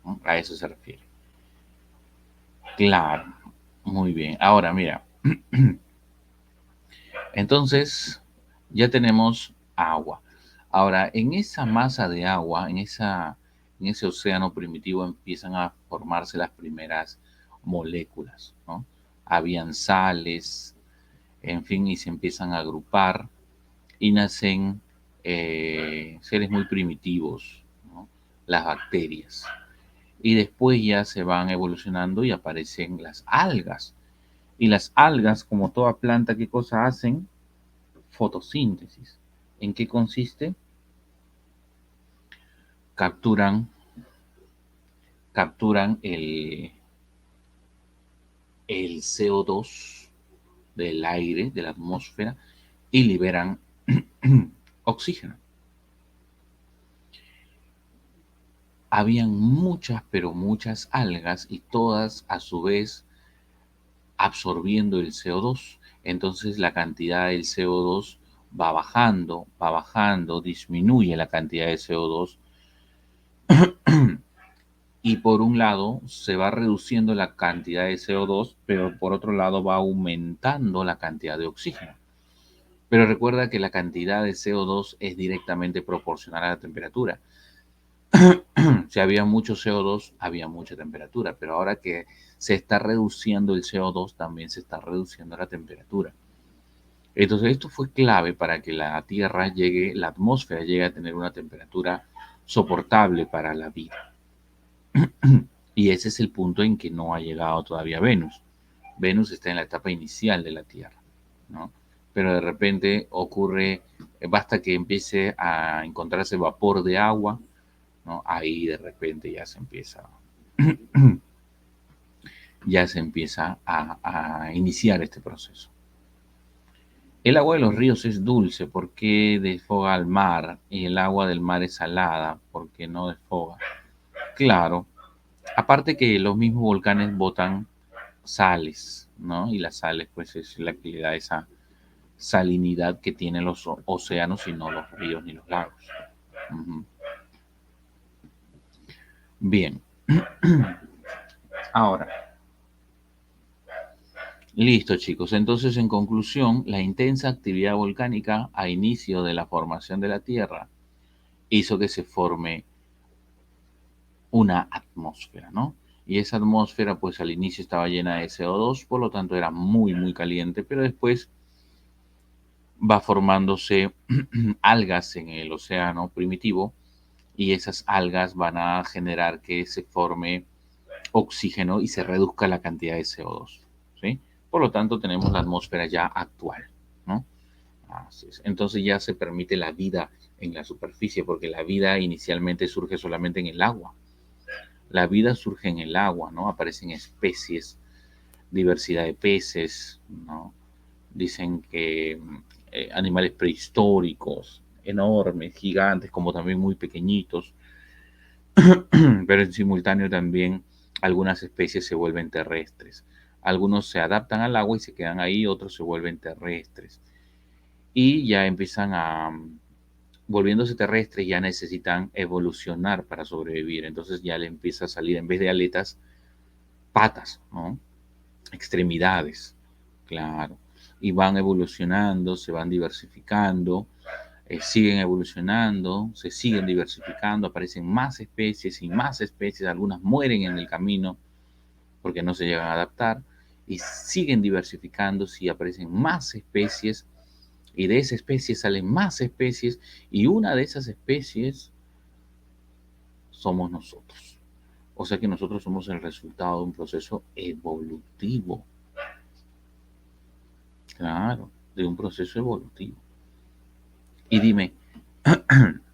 ¿no? A eso se refiere. Claro, muy bien. Ahora, mira, entonces ya tenemos agua. Ahora, en esa masa de agua, en ese océano primitivo empiezan a formarse las primeras moléculas, ¿no? Habían sales, en fin, y se empiezan a agrupar y nacen seres muy primitivos, ¿no? Las bacterias. Y después ya se van evolucionando y aparecen las algas. Y las algas, como toda planta, ¿qué cosa hacen? Fotosíntesis. ¿En qué consiste? Capturan, capturan el CO2 del aire, de la atmósfera, y liberan oxígeno. Habían muchas, pero muchas algas y todas a su vez absorbiendo el CO2. Entonces la cantidad del CO2 va bajando, disminuye la cantidad de CO2 y por un lado se va reduciendo la cantidad de CO2, pero por otro lado va aumentando la cantidad de oxígeno. Pero recuerda que la cantidad de CO2 es directamente proporcional a la temperatura. Si había mucho CO2, había mucha temperatura, pero ahora que se está reduciendo el CO2, también se está reduciendo la temperatura. Entonces, esto fue clave para que la Tierra llegue, la atmósfera llegue a tener una temperatura soportable para la vida. Y ese es el punto en que no ha llegado todavía Venus. Venus está en la etapa inicial de la Tierra, ¿no? Pero de repente ocurre, basta que empiece a encontrarse vapor de agua, ¿no? Ahí de repente ya se empieza a iniciar este proceso. El agua de los ríos es dulce porque desfoga al mar y el agua del mar es salada porque no desfoga. Claro, aparte que los mismos volcanes botan sales, ¿no? Y las sales pues es la que le da esa salinidad que tienen los océanos y no los ríos ni los lagos. Ujú. Bien, ahora, listo chicos. Entonces, en conclusión, la intensa actividad volcánica a inicio de la formación de la Tierra hizo que se forme una atmósfera, ¿no? Y esa atmósfera, pues al inicio estaba llena de CO2, por lo tanto era muy, muy caliente, pero después va formándose algas en el océano primitivo y esas algas van a generar que se forme oxígeno y se reduzca la cantidad de CO2, ¿sí? Por lo tanto, tenemos la atmósfera ya actual, ¿no? Así es. Entonces ya se permite la vida en la superficie, porque la vida inicialmente surge solamente en el agua. La vida surge en el agua, ¿no? Aparecen especies, diversidad de peces, ¿no? Dicen que animales prehistóricos, enormes, gigantes, como también muy pequeñitos, pero en simultáneo también algunas especies se vuelven terrestres. Algunos se adaptan al agua y se quedan ahí, otros se vuelven terrestres. Y ya empiezan volviéndose terrestres, ya necesitan evolucionar para sobrevivir. Entonces ya le empieza a salir, en vez de aletas, patas, ¿no? Extremidades, claro. Y van evolucionando, se van diversificando, siguen evolucionando, se siguen diversificando, aparecen más especies, algunas mueren en el camino porque no se llegan a adaptar, y siguen diversificándose y aparecen más especies, y de esa especie salen más especies, y una de esas especies somos nosotros. O sea que nosotros somos el resultado de un proceso evolutivo. Claro, de un proceso evolutivo. Y dime,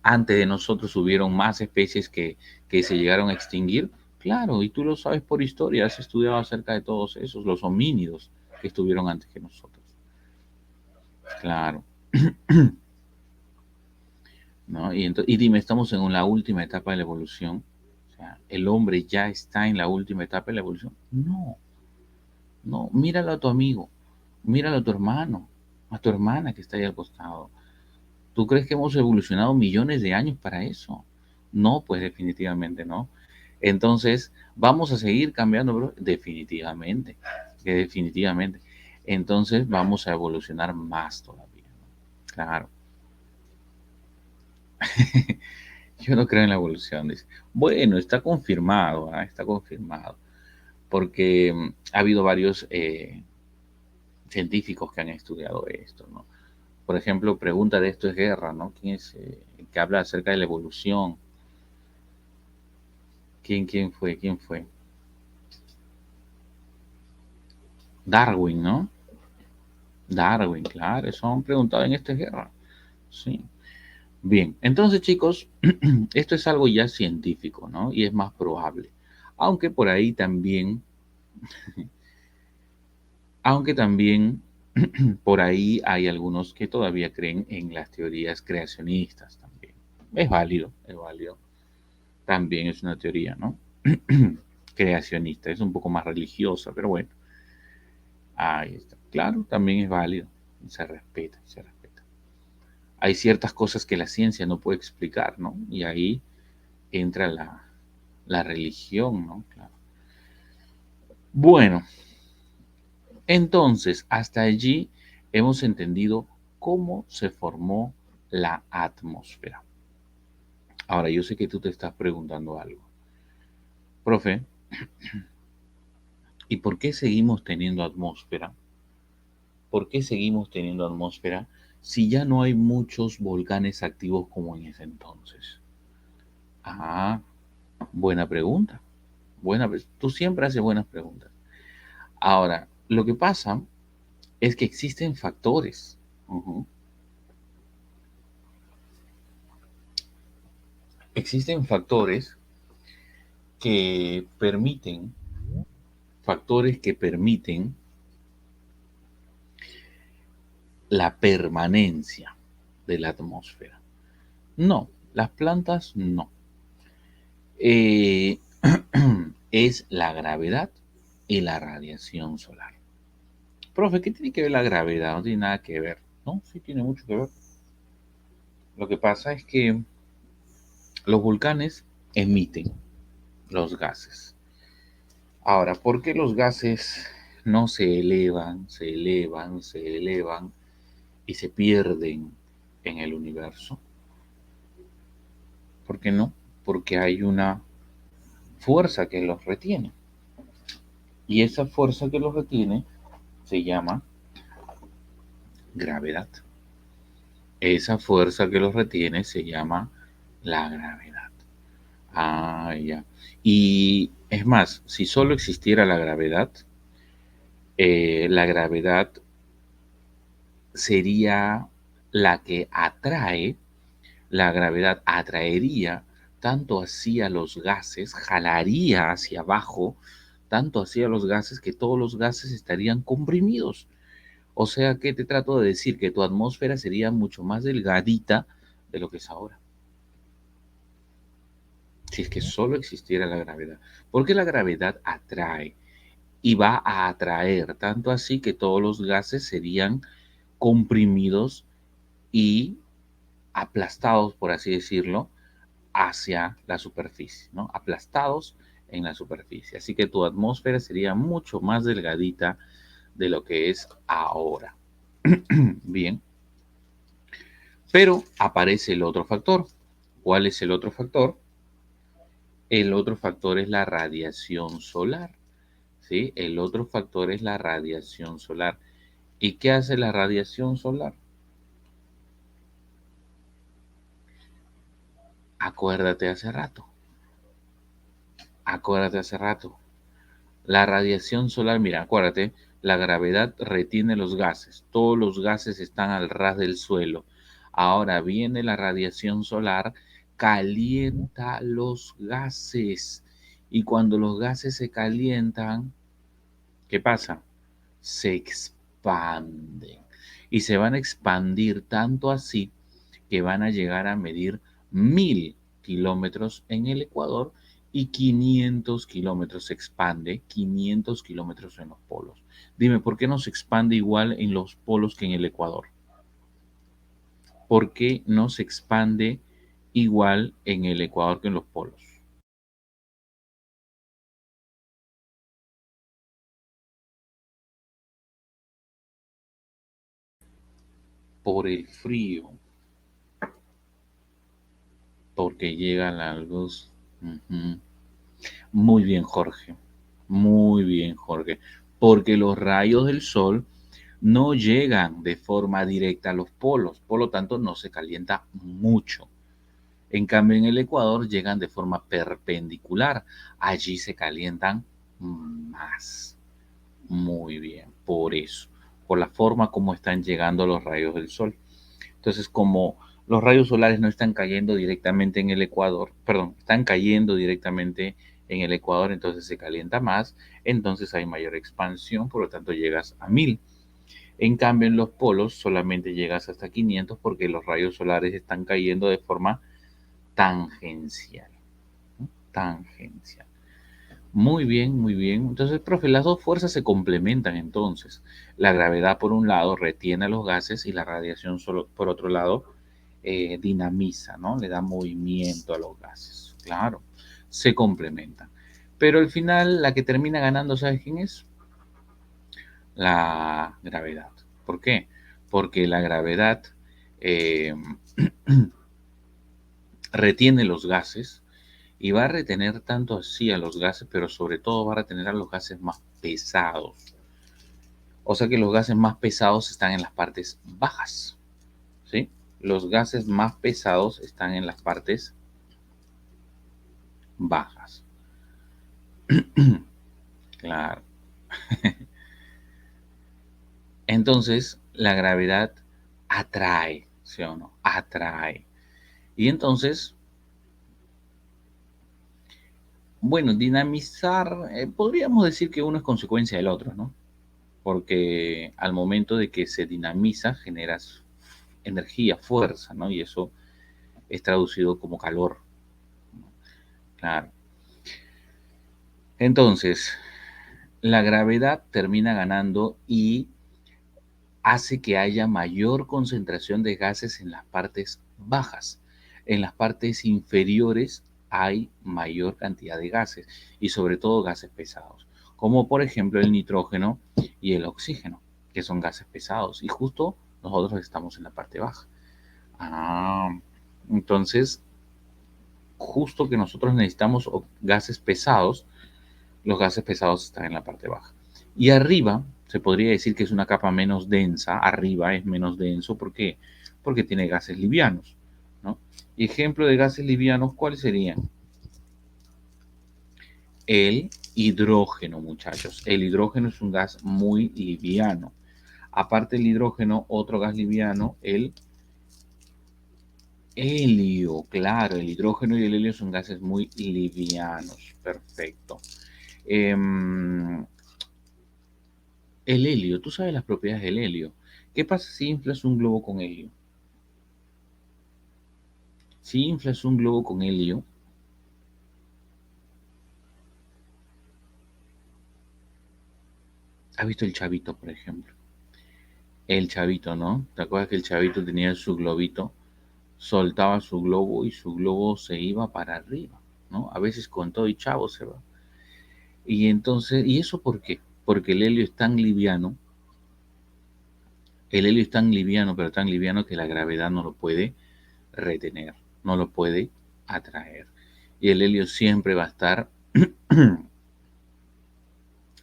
antes de nosotros hubieron más especies que se llegaron a extinguir. Claro, y tú lo sabes por historia, has estudiado acerca de todos esos, los homínidos que estuvieron antes que nosotros. Claro. ¿No? Y dime, ¿estamos en la última etapa de la evolución? O sea, ¿el hombre ya está en la última etapa de la evolución? No, no, míralo a tu amigo, míralo a tu hermano, a tu hermana que está ahí al costado. ¿Tú crees que hemos evolucionado millones de años para eso? No, pues definitivamente no. Entonces, ¿vamos a seguir cambiando, bro? Definitivamente, que definitivamente. Entonces, vamos a evolucionar más todavía, ¿no? Claro. Yo no creo en la evolución, dice. Bueno, está confirmado, ¿ah? Está confirmado, porque ha habido varios científicos que han estudiado esto, ¿no? Por ejemplo, pregunta de esto es Guerra, ¿no? ¿Quién es el que habla acerca de la evolución? ¿Quién fue? ¿Quién fue? Darwin, ¿no? Darwin, claro, eso han preguntado en esta guerra. Sí. Bien, entonces chicos, esto es algo ya científico, ¿no? Y es más probable. Aunque por ahí también, aunque también por ahí hay algunos que todavía creen en las teorías creacionistas también. Es válido, es válido. También es una teoría, ¿no? Creacionista, es un poco más religiosa, pero bueno, ahí está. Claro, también es válido. Se respeta, se respeta. Hay ciertas cosas que la ciencia no puede explicar, ¿no? Y ahí entra la religión, ¿no? Claro. Bueno, entonces, hasta allí hemos entendido cómo se formó la atmósfera. Ahora, yo sé que tú te estás preguntando algo. Profe, ¿y por qué seguimos teniendo atmósfera? ¿Por qué seguimos teniendo atmósfera si ya no hay muchos volcanes activos como en ese entonces? Ah, buena pregunta. Tú siempre haces buenas preguntas. Ahora, lo que pasa es que existen factores. Ujú. Existen que permiten, factores que permiten la permanencia de la atmósfera. No, las plantas no. Eh, es la gravedad y la radiación solar. Profe, ¿qué tiene que ver la gravedad? No tiene nada que ver. No, sí tiene mucho que ver. Lo que pasa es que los volcanes emiten los gases. Ahora, ¿por qué los gases no se elevan y se pierden en el universo? ¿Por qué no? Porque hay una fuerza que los retiene. Y esa fuerza que los retiene se llama gravedad. Esa fuerza que los retiene se llama la gravedad. Ah, ya. Y es más, si solo existiera la gravedad sería la que atrae, la gravedad atraería tanto hacia los gases, jalaría hacia abajo, tanto hacia los gases que todos los gases estarían comprimidos. O sea que te trato de decir que tu atmósfera sería mucho más delgadita de lo que es ahora. Si es que solo existiera la gravedad. Porque la gravedad atrae. y va a atraer, tanto así que todos los gases serían comprimidos y aplastados, por así decirlo, hacia la superficie, ¿no? Aplastados en la superficie. Así que tu atmósfera sería mucho más delgadita de lo que es ahora. Bien, pero aparece el otro factor. ¿Cuál es el otro factor? El otro factor es la radiación solar, ¿sí? El otro factor es la radiación solar. ¿Y qué hace la radiación solar? Acuérdate hace rato, acuérdate hace rato. La radiación solar, mira, acuérdate, la gravedad retiene los gases. Todos los gases están al ras del suelo. Ahora viene la radiación solar, calienta los gases. Y cuando los gases se calientan, ¿qué pasa? Se expanden. Y se van a expandir tanto así que van a llegar a medir 1000 kilómetros en el Ecuador y 500 kilómetros se expande, 500 kilómetros en los polos. Dime, ¿por qué no se expande igual en los polos que en el Ecuador? ¿Por qué no se expande igual en el Ecuador que en los polos? Por el frío, porque llega la luz. Ujú. Muy bien, Jorge. Muy bien, Jorge. Porque los rayos del sol no llegan de forma directa a los polos, por lo tanto no se calienta mucho. En cambio, en el Ecuador llegan de forma perpendicular. Allí se calientan más. Muy bien, por eso, por la forma como están llegando los rayos del sol. Entonces, como los rayos solares no están cayendo directamente en el Ecuador, perdón, están cayendo directamente en el Ecuador, entonces se calienta más, entonces hay mayor expansión, por lo tanto llegas a 1000. En cambio, en los polos solamente llegas hasta 500 porque los rayos solares están cayendo de forma tangencial, ¿no? Tangencial. Muy bien, muy bien. Entonces, profe, las dos fuerzas se complementan entonces. La gravedad por un lado retiene los gases y la radiación solo, por otro lado dinamiza, ¿no? Le da movimiento a los gases. Claro, se complementan. Pero al final la que termina ganando, ¿sabes quién es? La gravedad. ¿Por qué? Porque la gravedad eh, retiene los gases y va a retener tanto así a los gases, pero sobre todo va a retener a los gases más pesados. O sea que los gases más pesados están en las partes bajas, ¿sí? Los gases más pesados están en las partes bajas. Claro. Entonces, la gravedad atrae, ¿sí o no? Atrae. Y entonces, bueno, dinamizar, podríamos decir que uno es consecuencia del otro, ¿no? Porque al momento de que se dinamiza generas energía, fuerza, ¿no? Y eso es traducido como calor, ¿no? Claro. Entonces, la gravedad termina ganando y hace que haya mayor concentración de gases en las partes bajas. En las partes inferiores hay mayor cantidad de gases y sobre todo gases pesados, como por ejemplo el nitrógeno y el oxígeno, que son gases pesados y justo nosotros estamos en la parte baja. Ah, entonces, justo que nosotros necesitamos gases pesados, los gases pesados están en la parte baja. Y arriba, se podría decir que es una capa menos densa, arriba es menos denso, ¿por qué? Porque tiene gases livianos, ¿no? Y ejemplo de gases livianos, ¿cuáles serían? El hidrógeno, muchachos. El hidrógeno es un gas muy liviano. Aparte del hidrógeno, otro gas liviano, el helio. Claro, el hidrógeno y el helio son gases muy livianos. Perfecto. Em, El helio, tú sabes las propiedades del helio. ¿Qué pasa si inflas un globo con helio? Si inflas un globo con helio, ¿Has visto el Chavito, por ejemplo? El Chavito, ¿no? ¿Te acuerdas que el Chavito tenía su globito? Soltaba su globo y su globo se iba para arriba, ¿no? A veces con todo y chavo se va. Y entonces, ¿y eso por qué? Porque el helio es tan liviano, el helio es tan liviano, pero tan liviano que la gravedad no lo puede retener, no lo puede atraer. Y el helio siempre va a estar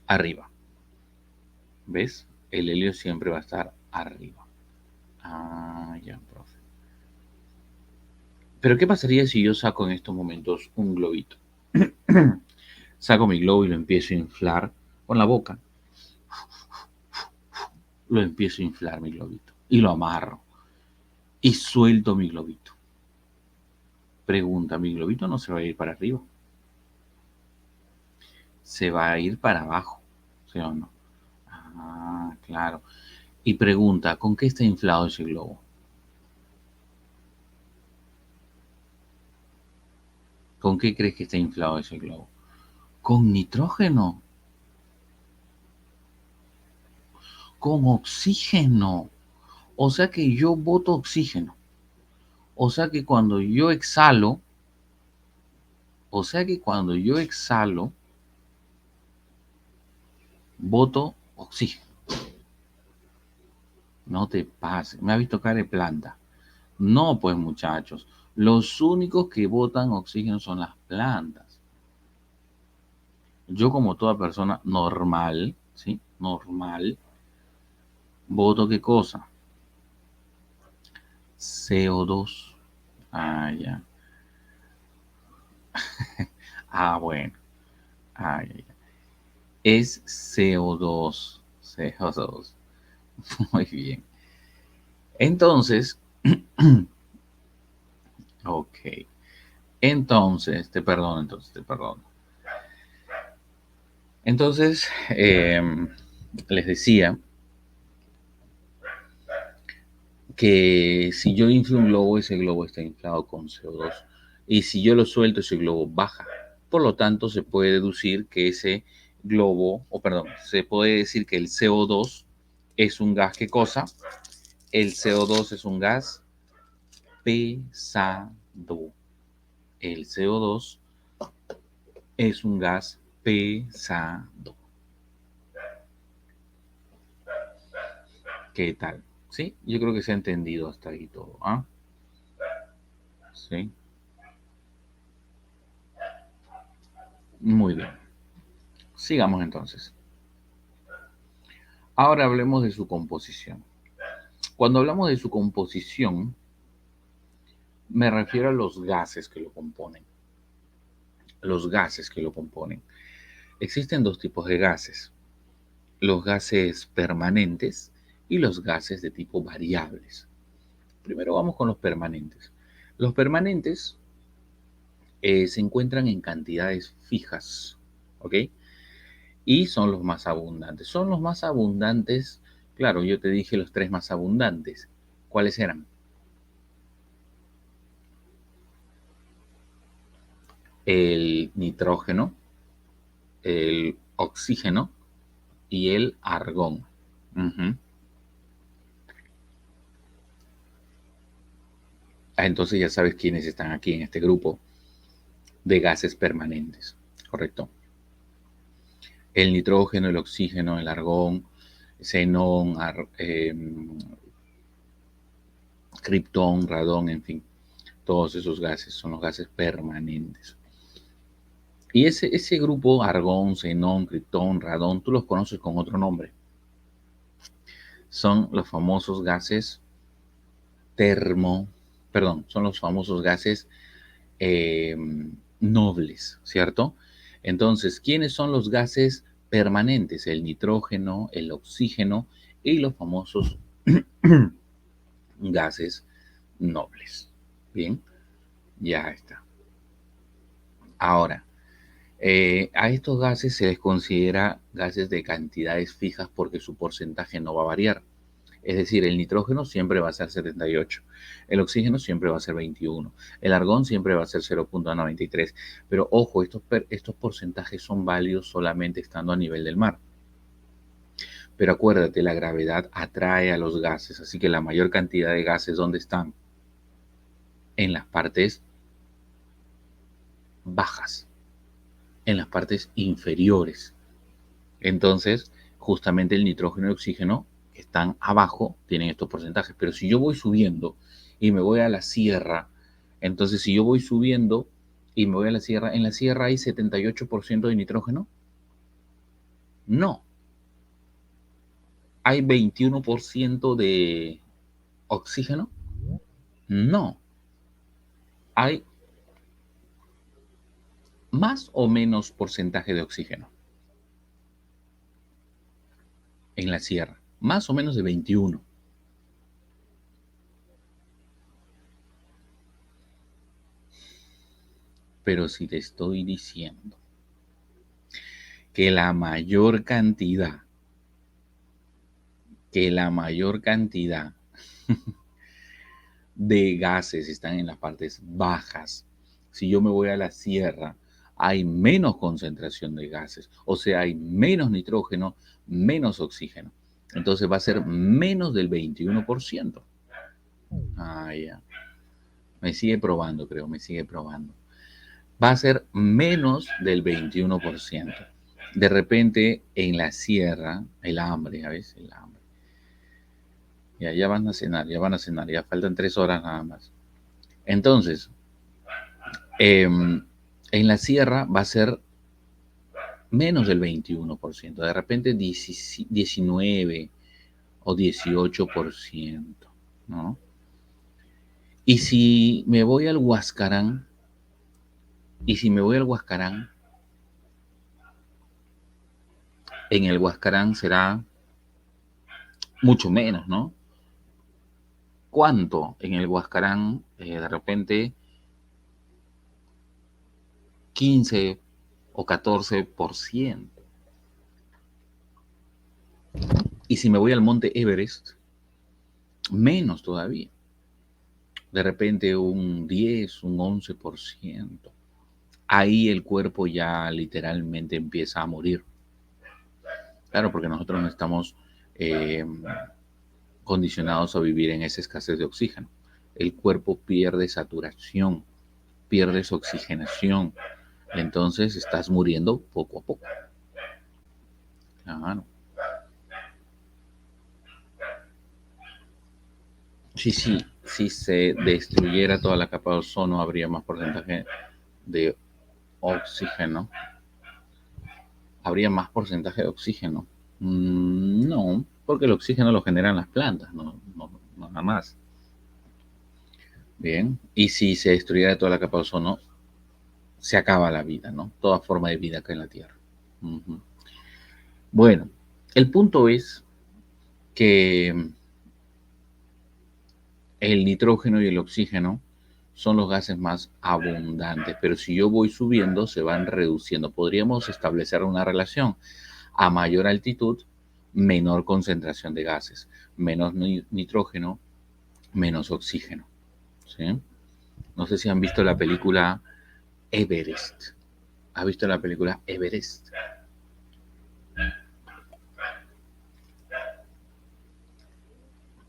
arriba. ¿Ves? El helio siempre va a estar arriba. Ah, ya, profe. Pero ¿qué pasaría si yo saco en estos momentos un globito? Saco mi globo y lo empiezo a inflar con la boca. Lo empiezo a inflar mi globito. Y lo amarro. Y suelto mi globito. Pregunta, ¿mi globito no se va a ir para arriba? Se va a ir para abajo. ¿Sí o no? Ah, claro. Y pregunta, ¿con qué está inflado ese globo? ¿Con qué crees que está inflado ese globo? ¿Con nitrógeno? ¿Con oxígeno? O sea que yo boto oxígeno. O sea que cuando yo exhalo, boto oxígeno. No te pases. Me ha visto cara de planta. No, pues muchachos. Los únicos que botan oxígeno son las plantas. Yo como toda persona normal, ¿sí? Normal, boto qué cosa? CO2. Ah, ya. Ah, bueno. Ah, ya, ya. Es CO2. CO2. Muy bien. Entonces, ok. Te perdono. Entonces, les decía que si yo inflo un globo, ese globo está inflado con CO2. Y si yo lo suelto, ese globo baja. Por lo tanto, se puede deducir que ese globo, o perdón, se puede decir que el CO2 es un gas, ¿qué cosa? El CO2 es un gas pesado. El CO2 es un gas pesado. ¿Qué tal? ¿Sí? Yo creo que se ha entendido hasta ahí todo. ¿Ah? Sí. Muy bien. Sigamos entonces. Ahora hablemos de su composición. Cuando hablamos de su composición, me refiero a los gases que lo componen. Los gases que lo componen. Existen dos tipos de gases. Los gases permanentes y los gases de tipo variables. Primero vamos con los permanentes. Los permanentes se encuentran en cantidades fijas, ¿ok? Y son los más abundantes. Son los más abundantes, claro, yo te dije los tres más abundantes. ¿Cuáles eran? El nitrógeno, el oxígeno y el argón. Ujú. Entonces ya sabes quiénes están aquí en este grupo de gases permanentes, ¿correcto? El nitrógeno, el oxígeno, el argón, xenón, criptón, radón, en fin, todos esos gases son los gases permanentes. Y ese grupo, argón, xenón, criptón, radón, tú los conoces con otro nombre. Son los famosos gases termo, perdón, son los famosos gases eh, nobles, ¿cierto? Entonces, ¿quiénes son los gases permanentes? El nitrógeno, el oxígeno y los famosos gases nobles. Bien, ya está. Ahora, a estos gases se les considera gases de cantidades fijas porque su porcentaje no va a variar. Es decir, el nitrógeno siempre va a ser 78, el oxígeno siempre va a ser 21, el argón siempre va a ser 0,93. Pero ojo, estos porcentajes son válidos solamente estando a nivel del mar. Pero acuérdate, la gravedad atrae a los gases, así que la mayor cantidad de gases, ¿dónde están? En las partes bajas, en las partes inferiores. Entonces, justamente el nitrógeno y el oxígeno que están abajo tienen estos porcentajes. Pero si yo voy subiendo y me voy a la sierra, entonces si yo voy subiendo y me voy a la sierra, ¿en la sierra hay 78% de nitrógeno? No. ¿Hay 21% de oxígeno? No. ¿Hay más o menos porcentaje de oxígeno en la sierra? Más o menos de 21. Pero si te estoy diciendo que la mayor cantidad de gases están en las partes bajas. Si yo me voy a la sierra, hay menos concentración de gases, o sea, hay menos nitrógeno, menos oxígeno. Entonces va a ser menos del 21%. Ah, ya. Me sigue probando, creo, me sigue probando. Va a ser menos del 21%. De repente, en la sierra, el hambre, ¿sabes? El hambre. Ya van a cenar, ya van a cenar, ya faltan 3 horas nada más. Entonces, en la sierra va a ser menos del 21%, de repente 19 o 18%, ¿no? Y si me voy al Huascarán, en el Huascarán será mucho menos, ¿no? ¿Cuánto en el Huascarán? De repente 15 o 14%. Y si me voy al monte Everest, menos todavía. De repente un 10, un 11%. Ahí el cuerpo ya literalmente empieza a morir. Claro, porque nosotros no estamos eh, condicionados a vivir en esa escasez de oxígeno. El cuerpo pierde saturación, pierde su oxigenación. Entonces estás muriendo poco a poco. Claro. Si se destruyera toda la capa de ozono, habría más porcentaje de oxígeno. Habría más porcentaje de oxígeno. No, porque el oxígeno lo generan las plantas, no nada más. Bien, y si se destruyera toda la capa de ozono, se acaba la vida, ¿no? Toda forma de vida acá en la Tierra. Ujú. Bueno, el punto es que el nitrógeno y el oxígeno son los gases más abundantes, pero si yo voy subiendo, se van reduciendo. Podríamos establecer una relación. A mayor altitud, menor concentración de gases, menos nitrógeno, menos oxígeno. ¿Sí? No sé si han visto la película Everest. ¿Has visto la película Everest?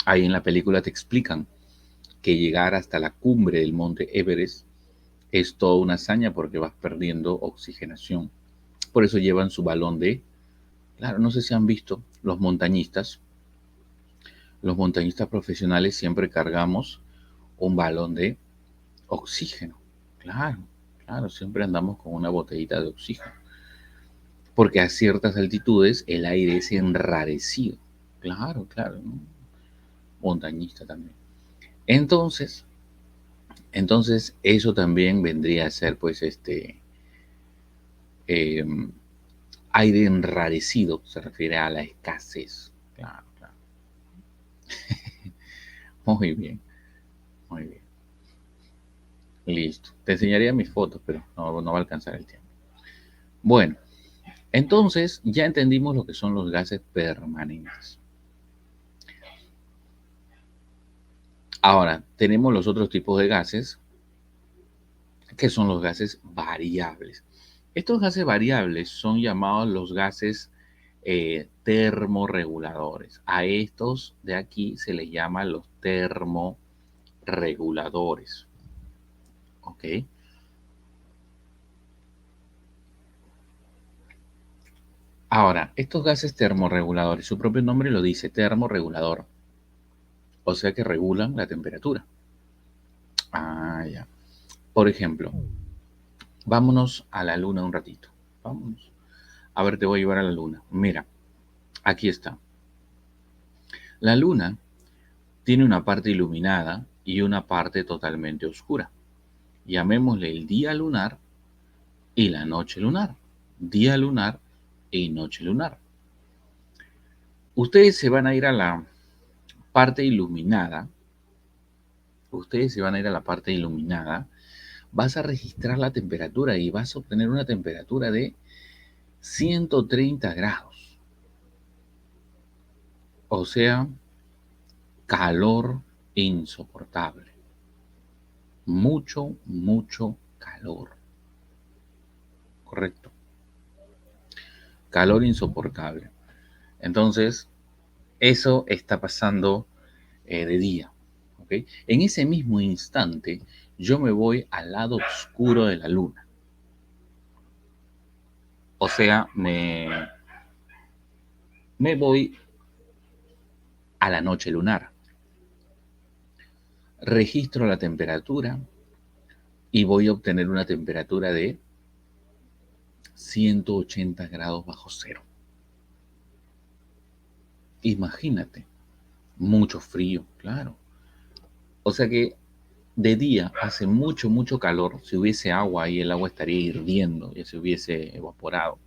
Ahí en la película te explican que llegar hasta la cumbre del monte Everest es toda una hazaña porque vas perdiendo oxigenación. Por eso llevan su balón de... Claro, no sé si han visto los montañistas profesionales siempre cargamos un balón de oxígeno. Claro, claro, siempre andamos con una botellita de oxígeno. Porque a ciertas altitudes el aire es enrarecido. Claro, claro, ¿no? Montañista también. Entonces, entonces eso también vendría a ser, pues, eh, aire enrarecido, se refiere a la escasez. Claro, claro. Muy bien, muy bien. Listo. Te enseñaría mis fotos, pero no va a alcanzar el tiempo. Bueno, entonces ya entendimos lo que son los gases permanentes. Ahora, tenemos los otros tipos de gases, que son los gases variables. Estos gases variables son llamados los gases termorreguladores. A estos de aquí se les llama los termorreguladores. ¿Ok? Ahora, estos gases termorreguladores, su propio nombre lo dice, termorregulador. O sea que regulan la temperatura. Ah, ya. Por ejemplo, vámonos a la luna un ratito. Vámonos. A ver, te voy a llevar a la luna. Mira, aquí está. La luna tiene una parte iluminada y una parte totalmente oscura. Llamémosle el día lunar y la noche lunar. Día lunar y noche lunar. Ustedes se van a ir a la parte iluminada. Ustedes se van a ir a la parte iluminada. Vas a registrar la temperatura y vas a obtener una temperatura de 130 grados. O sea, calor insoportable. Mucho, mucho calor. Correcto. Calor insoportable. Entonces, eso está pasando de día. ¿Okay? En ese mismo instante, yo me voy al lado oscuro de la luna. O sea, me voy a la noche lunar. Registro la temperatura y voy a obtener una temperatura de 180 grados bajo cero. Imagínate, mucho frío, claro. O sea que de día hace mucho, mucho calor. Si hubiese agua ahí, el agua estaría hirviendo, ya se hubiese evaporado.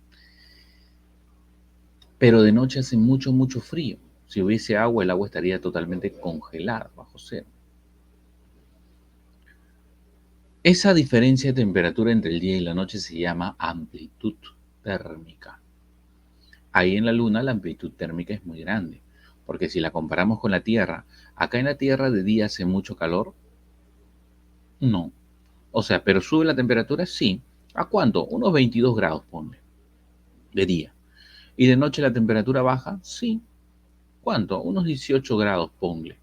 Pero de noche hace mucho, mucho frío. Si hubiese agua, el agua estaría totalmente congelada, bajo cero. Esa diferencia de temperatura entre el día y la noche se llama amplitud térmica. Ahí en la Luna la amplitud térmica es muy grande, porque si la comparamos con la Tierra, acá en la Tierra de día hace mucho calor, no. O sea, pero sube la temperatura, sí. ¿A cuánto? Unos 22 grados, ponle, de día. ¿Y de noche la temperatura baja? Sí. ¿Cuánto? Unos 18 grados, ponle.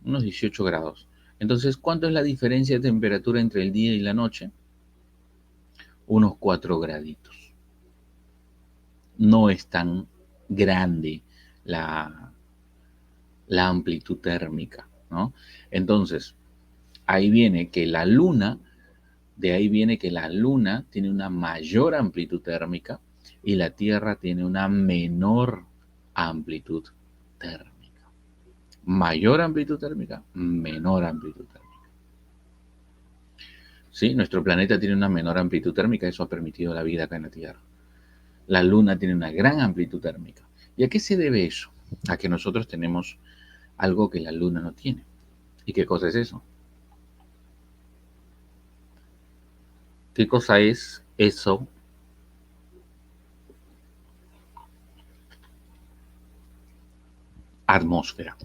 Unos 18 grados. Entonces, ¿cuánto es la diferencia de temperatura entre el día y la noche? Unos 4 graditos. No es tan grande la, la amplitud térmica, ¿no? Entonces, ahí viene que la luna, de ahí viene que la luna tiene una mayor amplitud térmica y la Tierra tiene una menor amplitud térmica. Mayor amplitud térmica, menor amplitud térmica. Sí, nuestro planeta tiene una menor amplitud térmica, eso ha permitido la vida acá en la Tierra. La Luna tiene una gran amplitud térmica. ¿Y a qué se debe eso? A que nosotros tenemos algo que la Luna no tiene. ¿Y qué cosa es eso? ¿Qué cosa es eso? Atmósfera.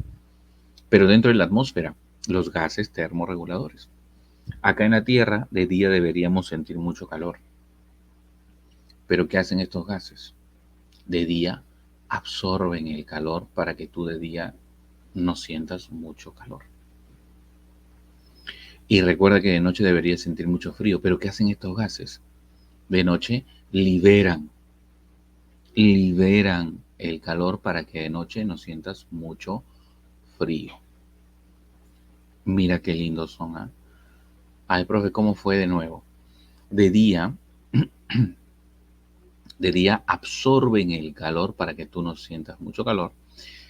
Pero dentro de la atmósfera, los gases termorreguladores. Acá en la Tierra, de día deberíamos sentir mucho calor. Pero ¿qué hacen estos gases? De día absorben el calor para que tú de día no sientas mucho calor. Y recuerda que de noche deberías sentir mucho frío. Pero ¿qué hacen estos gases? De noche liberan el calor para que de noche no sientas mucho frío. Mira qué lindos son, ¿ah? Ay, profe, ¿cómo fue de nuevo? De día, de día absorben el calor para que tú no sientas mucho calor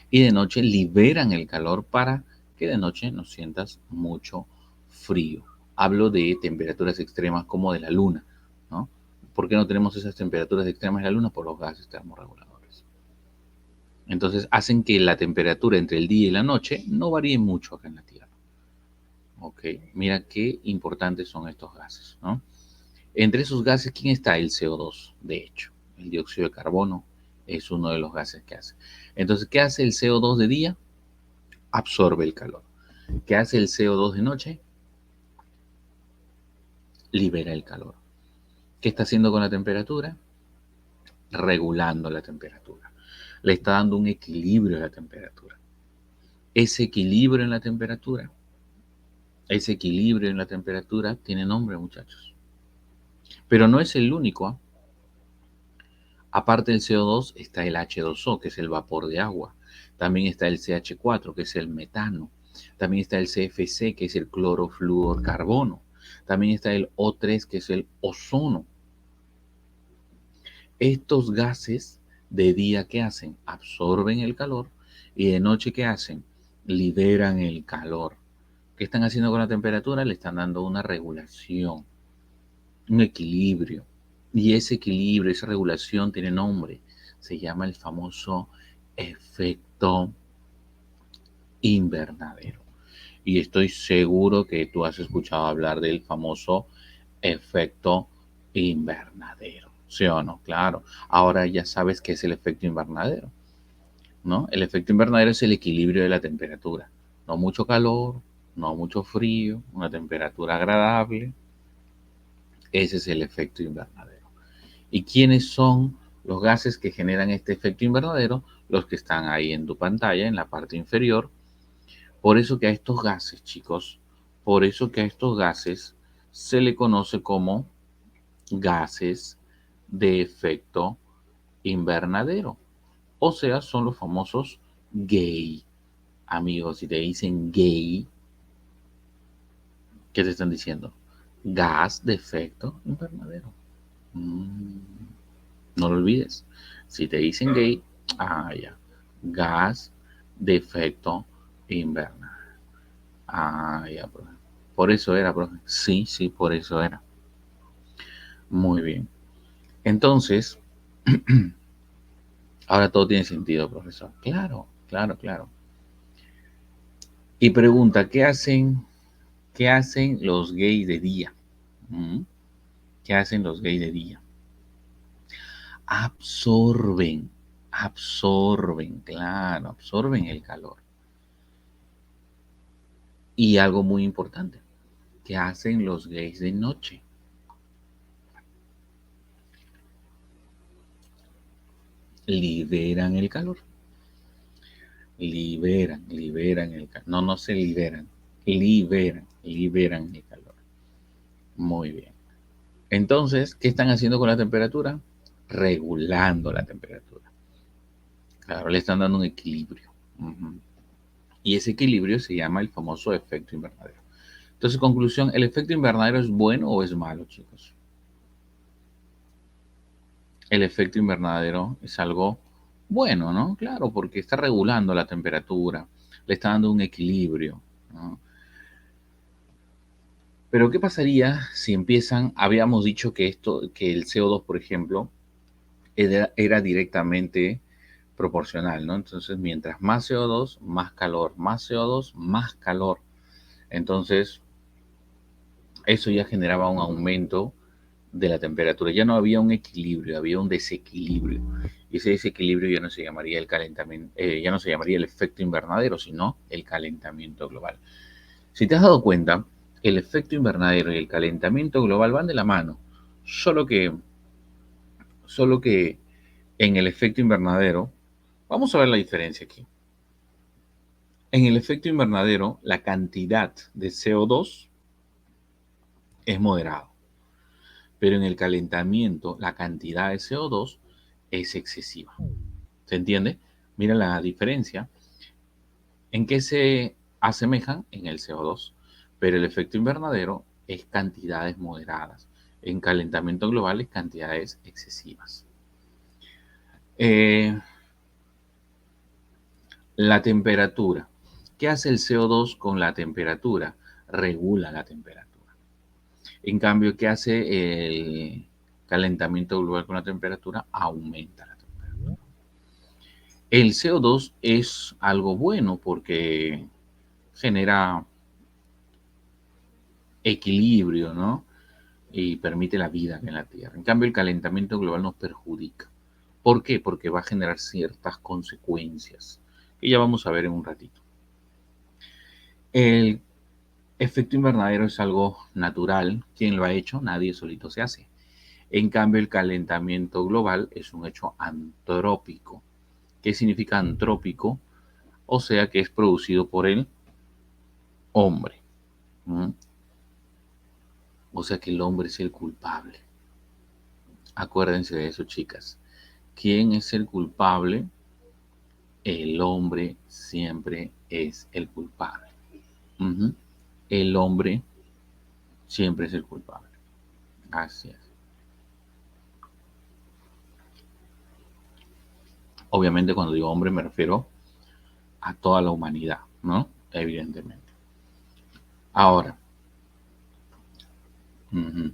y de noche liberan el calor para que de noche no sientas mucho frío. Hablo de temperaturas extremas como de la luna, ¿no? ¿Por qué no tenemos esas temperaturas extremas de la luna? Por los gases termorreguladores. Entonces hacen que la temperatura entre el día y la noche no varíe mucho acá en la Tierra. Ok, mira qué importantes son estos gases, ¿no? Entre esos gases, ¿quién está? El CO2, de hecho. El dióxido de carbono es uno de los gases que hace. Entonces, ¿qué hace el CO2 de día? Absorbe el calor. ¿Qué hace el CO2 de noche? Libera el calor. ¿Qué está haciendo con la temperatura? regulando la temperatura. Le está dando un equilibrio a la temperatura. Ese equilibrio en la temperatura tiene nombre, muchachos. Pero no es el único, ¿eh? Aparte del CO2 está el H2O, que es el vapor de agua. También está el CH4, que es el metano. También está el CFC, que es el clorofluorcarbono. También está el O3, que es el ozono. Estos gases de día, ¿qué hacen? Absorben el calor, y de noche, ¿qué hacen? Liberan el calor. ¿Qué están haciendo con la temperatura? Le están dando una regulación, un equilibrio. Y ese equilibrio, esa regulación tiene nombre. Se llama el famoso efecto invernadero. Y estoy seguro que tú has escuchado hablar del famoso efecto invernadero. ¿Sí o no? Claro. Ahora ya sabes qué es el efecto invernadero, ¿no? El efecto invernadero es el equilibrio de la temperatura. No mucho calor, no mucho frío, una temperatura agradable. Ese es el efecto invernadero. ¿Y quiénes son los gases que generan este efecto invernadero? Los que están ahí en tu pantalla, en la parte inferior. Por eso que a estos gases, chicos, por eso que a estos gases se le conoce como gases de efecto invernadero. O sea, son los famosos gay. Amigos, si te dicen gay, ¿qué te están diciendo? Gas de efecto invernadero. Mm, no lo olvides. Si te dicen gay, ya. Gas de efecto invernadero. Ya, profe. Por eso era, profe. Sí, sí, por eso era. Muy bien. Entonces, ahora todo tiene sentido, profesor. Claro, claro, claro. Y pregunta, qué hacen los gays de día? ¿Qué hacen los gays de día? Absorben, claro, absorben el calor. Y algo muy importante, ¿qué hacen los gays de noche? Liberan el calor. Liberan el calor. No, no se liberan. Liberan el calor. Muy bien. Entonces, ¿qué están haciendo con la temperatura? Regulando la temperatura. Claro, le están dando un equilibrio. Y ese equilibrio se llama el famoso efecto invernadero. Entonces, conclusión, ¿el efecto invernadero es bueno o es malo, chicos? El efecto invernadero es algo bueno, ¿no? Claro, porque está regulando la temperatura, le está dando un equilibrio, ¿no? Pero ¿qué pasaría si habíamos dicho que que el CO2, por ejemplo, era directamente proporcional, ¿no? Entonces, mientras más CO2, más calor, más CO2, más calor. Entonces, eso ya generaba un aumento de la temperatura. Ya no había un equilibrio, había un desequilibrio. Y ese desequilibrio ya no se llamaría el calentamiento, ya no se llamaría el efecto invernadero, sino el calentamiento global. Si te has dado cuenta, el efecto invernadero y el calentamiento global van de la mano, solo que, solo que en el efecto invernadero, vamos a ver la diferencia aquí. En el efecto invernadero, la cantidad de CO2 es moderada, pero en el calentamiento, la cantidad de CO2 es excesiva. ¿Se entiende? Mira la diferencia. ¿En qué se asemejan? En el CO2, pero el efecto invernadero es cantidades moderadas. En calentamiento global es cantidades excesivas. Eh, la temperatura. ¿Qué hace el CO2 con la temperatura? Regula la temperatura. En cambio, ¿qué hace el calentamiento global con la temperatura? Aumenta la temperatura. El CO2 es algo bueno porque genera equilibrio, ¿no? Y permite la vida en la Tierra. En cambio, el calentamiento global nos perjudica. ¿Por qué? Porque va a generar ciertas consecuencias que ya vamos a ver en un ratito. El efecto invernadero es algo natural. ¿Quién lo ha hecho? Nadie, solito se hace. En cambio, el calentamiento global es un hecho antrópico. ¿Qué significa antrópico? O sea que es producido por el hombre. ¿Mm? O sea que el hombre es el culpable. Acuérdense de eso, chicas. ¿Quién es el culpable? El hombre siempre es el culpable. Ujú. El hombre siempre es el culpable. Así es. Obviamente cuando digo hombre me refiero a toda la humanidad, ¿no? Evidentemente. Ahora, ujú,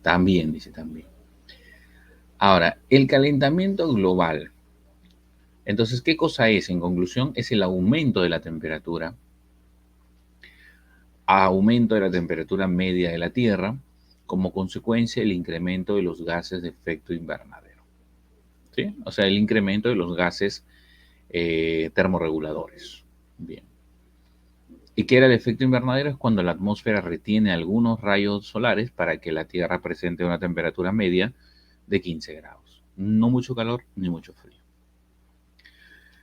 también, dice también. Ahora, el calentamiento global. Entonces, ¿qué cosa es? En conclusión, es el aumento de la temperatura, aumento de la temperatura media de la Tierra, como consecuencia el incremento de los gases de efecto invernadero. ¿Sí? O sea, el incremento de los gases termorreguladores. Bien. ¿Y qué era el efecto invernadero? Es cuando la atmósfera retiene algunos rayos solares para que la Tierra presente una temperatura media de 15 grados. No mucho calor ni mucho frío.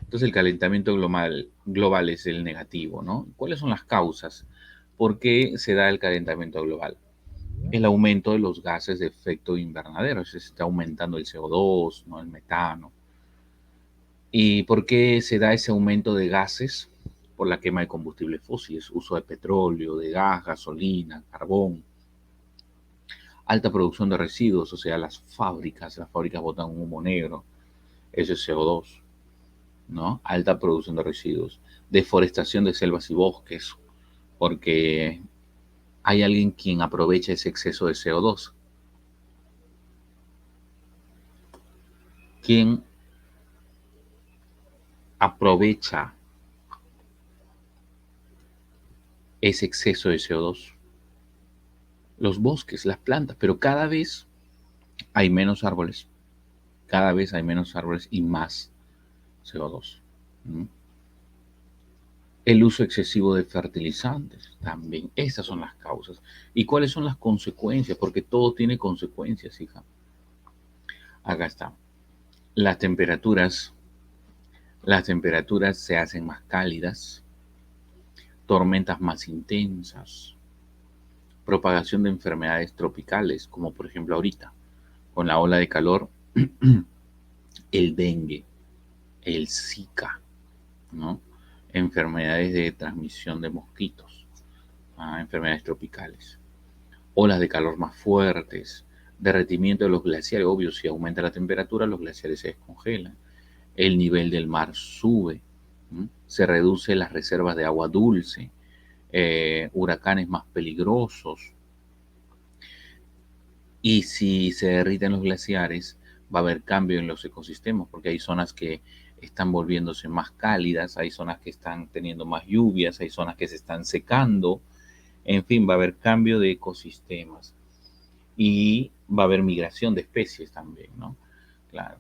Entonces el calentamiento global es el negativo, ¿no? ¿Cuáles son las causas? ¿Por qué se da el calentamiento global? El aumento de los gases de efecto invernadero, se está aumentando el CO2, ¿no? El metano. ¿Y por qué se da ese aumento de gases? Por la quema de combustibles fósiles, uso de petróleo, de gas, gasolina, carbón, alta producción de residuos, o sea, las fábricas botan un humo negro, ese es CO2, ¿no? Alta producción de residuos, deforestación de selvas y bosques, porque hay alguien quien aprovecha ese exceso de CO2. ¿Quién aprovecha ese exceso de CO2? Los bosques, las plantas, pero cada vez hay menos árboles, cada vez hay menos árboles y más CO2. ¿Mm? El uso excesivo de fertilizantes también. Esas son las causas. ¿Y cuáles son las consecuencias? Porque todo tiene consecuencias, hija. Acá está. Las temperaturas, las temperaturas se hacen más cálidas, tormentas más intensas, propagación de enfermedades tropicales, como por ejemplo ahorita, con la ola de calor, el dengue, el Zika, ¿no? Enfermedades de transmisión de mosquitos, enfermedades tropicales, olas de calor más fuertes, derretimiento de los glaciares, obvio, si aumenta la temperatura, los glaciares se descongelan, el nivel del mar sube, se reduce las reservas de agua dulce, huracanes más peligrosos, y si se derriten los glaciares, va a haber cambio en los ecosistemas, porque hay zonas que están volviéndose más cálidas, hay zonas que están teniendo más lluvias, hay zonas que se están secando, en fin, va a haber cambio de ecosistemas y va a haber migración de especies también, ¿no? Claro.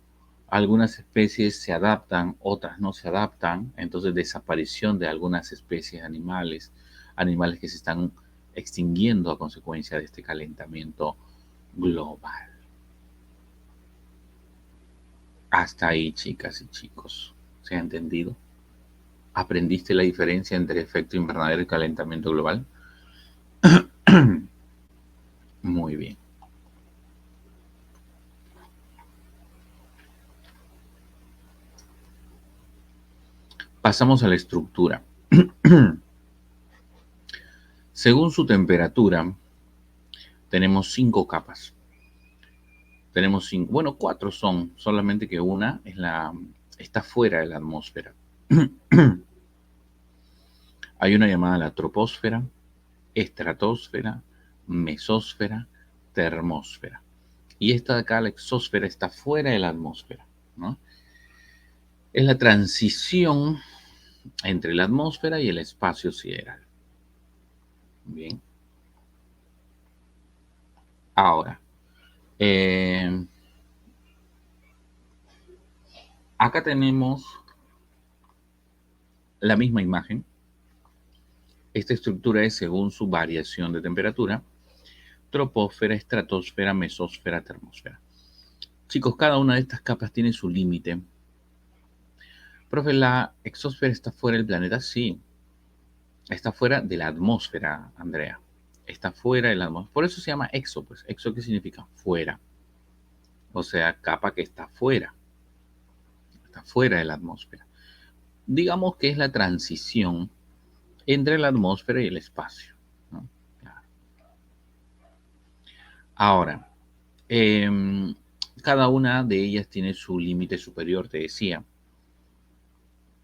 Algunas especies se adaptan, otras no se adaptan, entonces desaparición de algunas especies animales, animales que se están extinguiendo a consecuencia de este calentamiento global. Hasta ahí, chicas y chicos. ¿Se ha entendido? ¿Aprendiste la diferencia entre efecto invernadero y calentamiento global? Muy bien. Pasamos a la estructura. Según su temperatura, tenemos 5 capas. Tenemos 5, bueno, 4 son, solamente que una es está fuera de la atmósfera. Hay una llamada la troposfera, estratosfera, mesósfera, termósfera. Y esta de acá, la exósfera, está fuera de la atmósfera, ¿no? Es la transición entre la atmósfera y el espacio sideral. Bien. Ahora, eh, acá tenemos la misma imagen. Esta estructura es según su variación de temperatura, troposfera, estratosfera, mesósfera, termósfera. Chicos, cada una de estas capas tiene su límite. Profe, ¿la exósfera está fuera del planeta? Sí. Está fuera de la atmósfera, Andrea. Está fuera de la atmósfera. Por eso se llama exo, pues. ¿Exo qué significa? Fuera. O sea, capa que está fuera. Está fuera de la atmósfera. Digamos que es la transición entre la atmósfera y el espacio, ¿no? Claro. Ahora, cada una de ellas tiene su límite superior, te decía.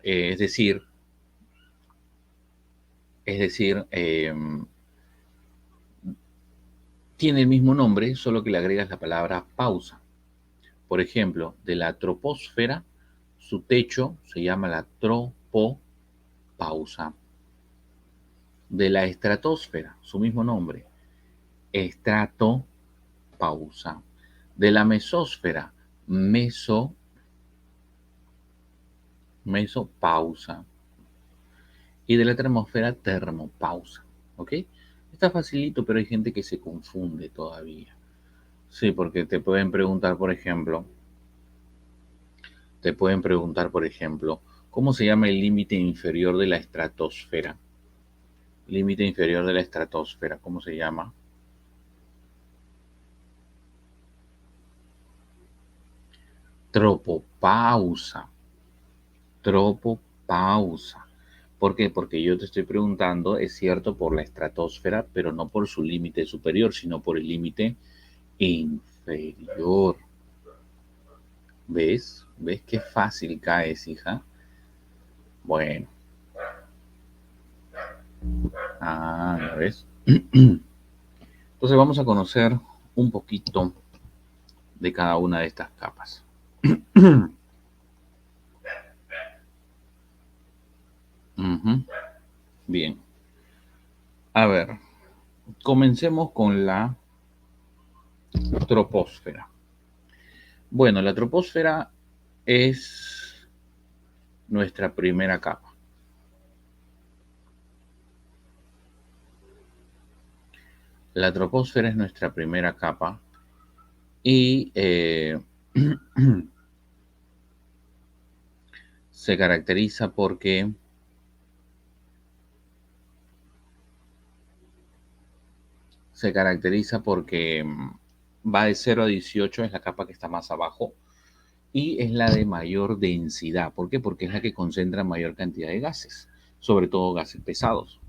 Es decir, tiene el mismo nombre, solo que le agregas la palabra pausa. Por ejemplo, de la troposfera, su techo se llama la tropopausa. De la estratosfera, su mismo nombre, estratopausa. De la mesósfera, mesopausa. Y de la termósfera, termopausa. ¿Ok? Está facilito, pero hay gente que se confunde todavía. Sí, porque te pueden preguntar, por ejemplo, ¿cómo se llama el límite inferior de la estratosfera? Límite inferior de la estratosfera, ¿cómo se llama? Tropopausa. Tropopausa. ¿Por qué? Porque yo te estoy preguntando, es cierto, por la estratosfera, pero no por su límite superior, sino por el límite inferior. ¿Ves? ¿Ves qué fácil caes, hija? Bueno. ¿Ya ves? Entonces vamos a conocer un poquito de cada una de estas capas. Bien. A ver, comencemos con la troposfera. Bueno, la troposfera es nuestra primera capa. La troposfera es nuestra primera capa y se caracteriza porque va de 0 a 18, es la capa que está más abajo, y es la de mayor densidad. ¿Por qué? Porque es la que concentra mayor cantidad de gases, sobre todo gases pesados.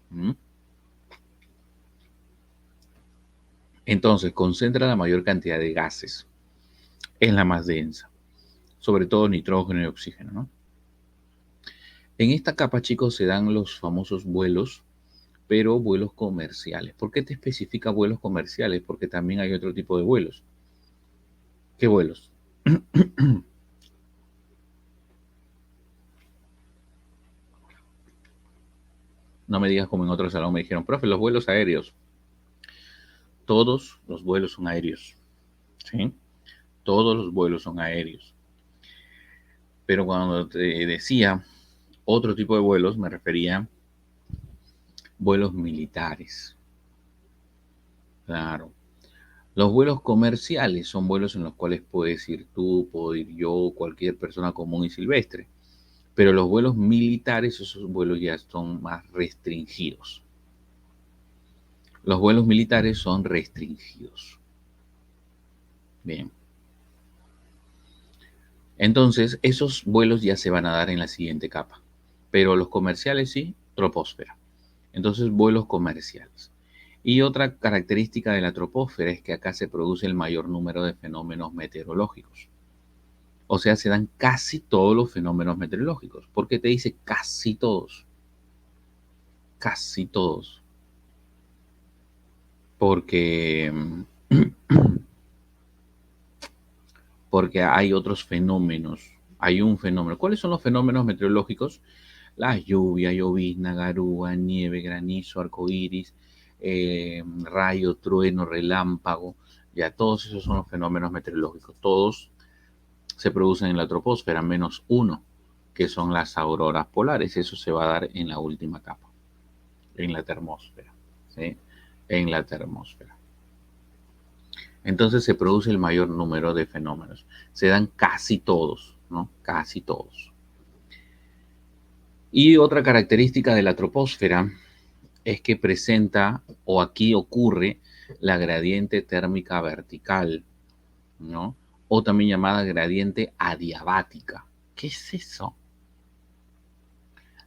¿Mm? Entonces, concentra la mayor cantidad de gases. Es la más densa, sobre todo nitrógeno y oxígeno, ¿no? En esta capa, chicos, se dan los famosos vuelos, pero vuelos comerciales. ¿Por qué te especifica vuelos comerciales? Porque también hay otro tipo de vuelos. ¿Qué vuelos? No me digas como en otro salón me dijeron, profe, los vuelos aéreos. Todos los vuelos son aéreos, ¿sí? Todos los vuelos son aéreos. Pero cuando te decía otro tipo de vuelos, me refería a vuelos militares. Claro. Los vuelos comerciales son vuelos en los cuales puedes ir tú, puedo ir yo, cualquier persona común y silvestre. Pero los vuelos militares, esos vuelos ya son más restringidos. Los vuelos militares son restringidos. Bien. Entonces, esos vuelos ya se van a dar en la siguiente capa. Pero los comerciales sí, troposfera. Entonces, vuelos comerciales. Y otra característica de la troposfera es que acá se produce el mayor número de fenómenos meteorológicos. O sea, se dan casi todos los fenómenos meteorológicos. ¿Por qué te dice casi todos? Casi todos. Porque, porque hay otros fenómenos. Hay un fenómeno. ¿Cuáles son los fenómenos meteorológicos? La lluvia, llovizna, garúa, nieve, granizo, arcoíris, rayo, trueno, relámpago. Ya todos esos son los fenómenos meteorológicos. Todos se producen en la troposfera, menos uno, que son las auroras polares. Eso se va a dar en la última capa, en la termósfera, ¿sí? en la termósfera. Entonces se produce el mayor número de fenómenos. Se dan casi todos, ¿no? Casi todos. Y otra característica de la troposfera es que presenta, o aquí ocurre, la gradiente térmica vertical, ¿no? O también llamada gradiente adiabática. ¿Qué es eso?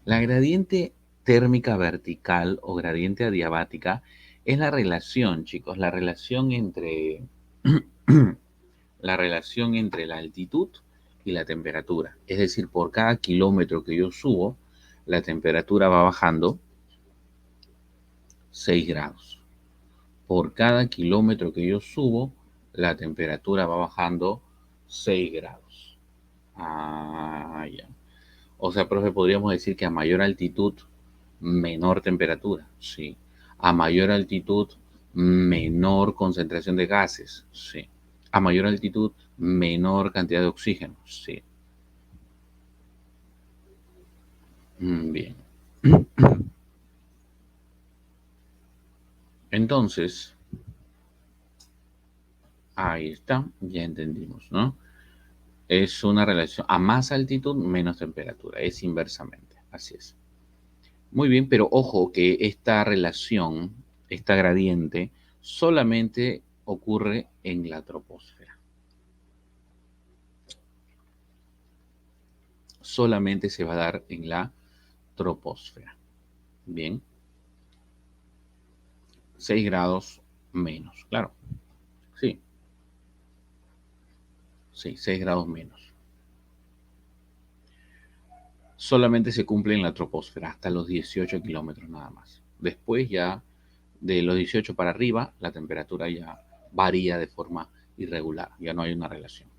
La gradiente térmica vertical o gradiente adiabática es la relación, chicos, la relación entre la relación entre la altitud y la temperatura. Es decir, por cada kilómetro que yo subo, la temperatura va bajando 6 grados. Por cada kilómetro que yo subo, la temperatura va bajando 6 grados. Ah, ya. O sea, profe, podríamos decir que a mayor altitud, menor temperatura. Sí. A mayor altitud, menor concentración de gases. Sí. A mayor altitud, menor cantidad de oxígeno. Sí. Bien. Entonces, ahí está, ya entendimos, ¿no? Es una relación a más altitud, menos temperatura, es inversamente, así es. Muy bien, pero ojo que esta relación, esta gradiente, solamente ocurre en la troposfera. Solamente se va a dar en la troposfera. Bien, 6 grados menos, claro. Sí, sí, 6 grados menos. Solamente se cumple en la troposfera, hasta los 18 kilómetros nada más. Después ya, de los 18 para arriba, la temperatura ya varía de forma irregular, ya no hay una relación.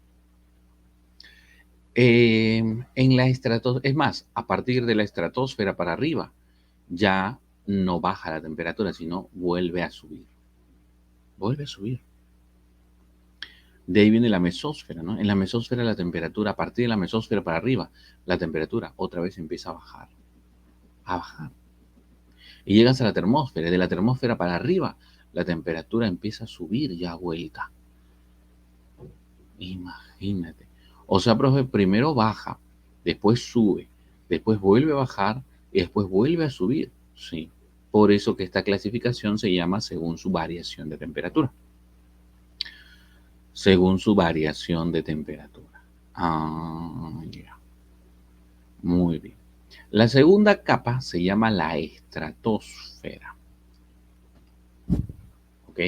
En la estratosfera, es más, a partir de la estratosfera para arriba, ya no baja la temperatura, sino vuelve a subir. Vuelve a subir. De ahí viene la mesósfera, ¿no? En la mesósfera la temperatura, a partir de la mesósfera para arriba, la temperatura otra vez empieza a bajar. A bajar. Y llegas a la termósfera, y de la termósfera para arriba, la temperatura empieza a subir ya a vuelta. Imagínate. O sea, profe, primero baja, después sube, después vuelve a bajar y después vuelve a subir. Sí. Por eso que esta clasificación se llama según su variación de temperatura. Según su variación de temperatura. Ah, ya. Muy bien. La segunda capa se llama la estratosfera. ¿Ok?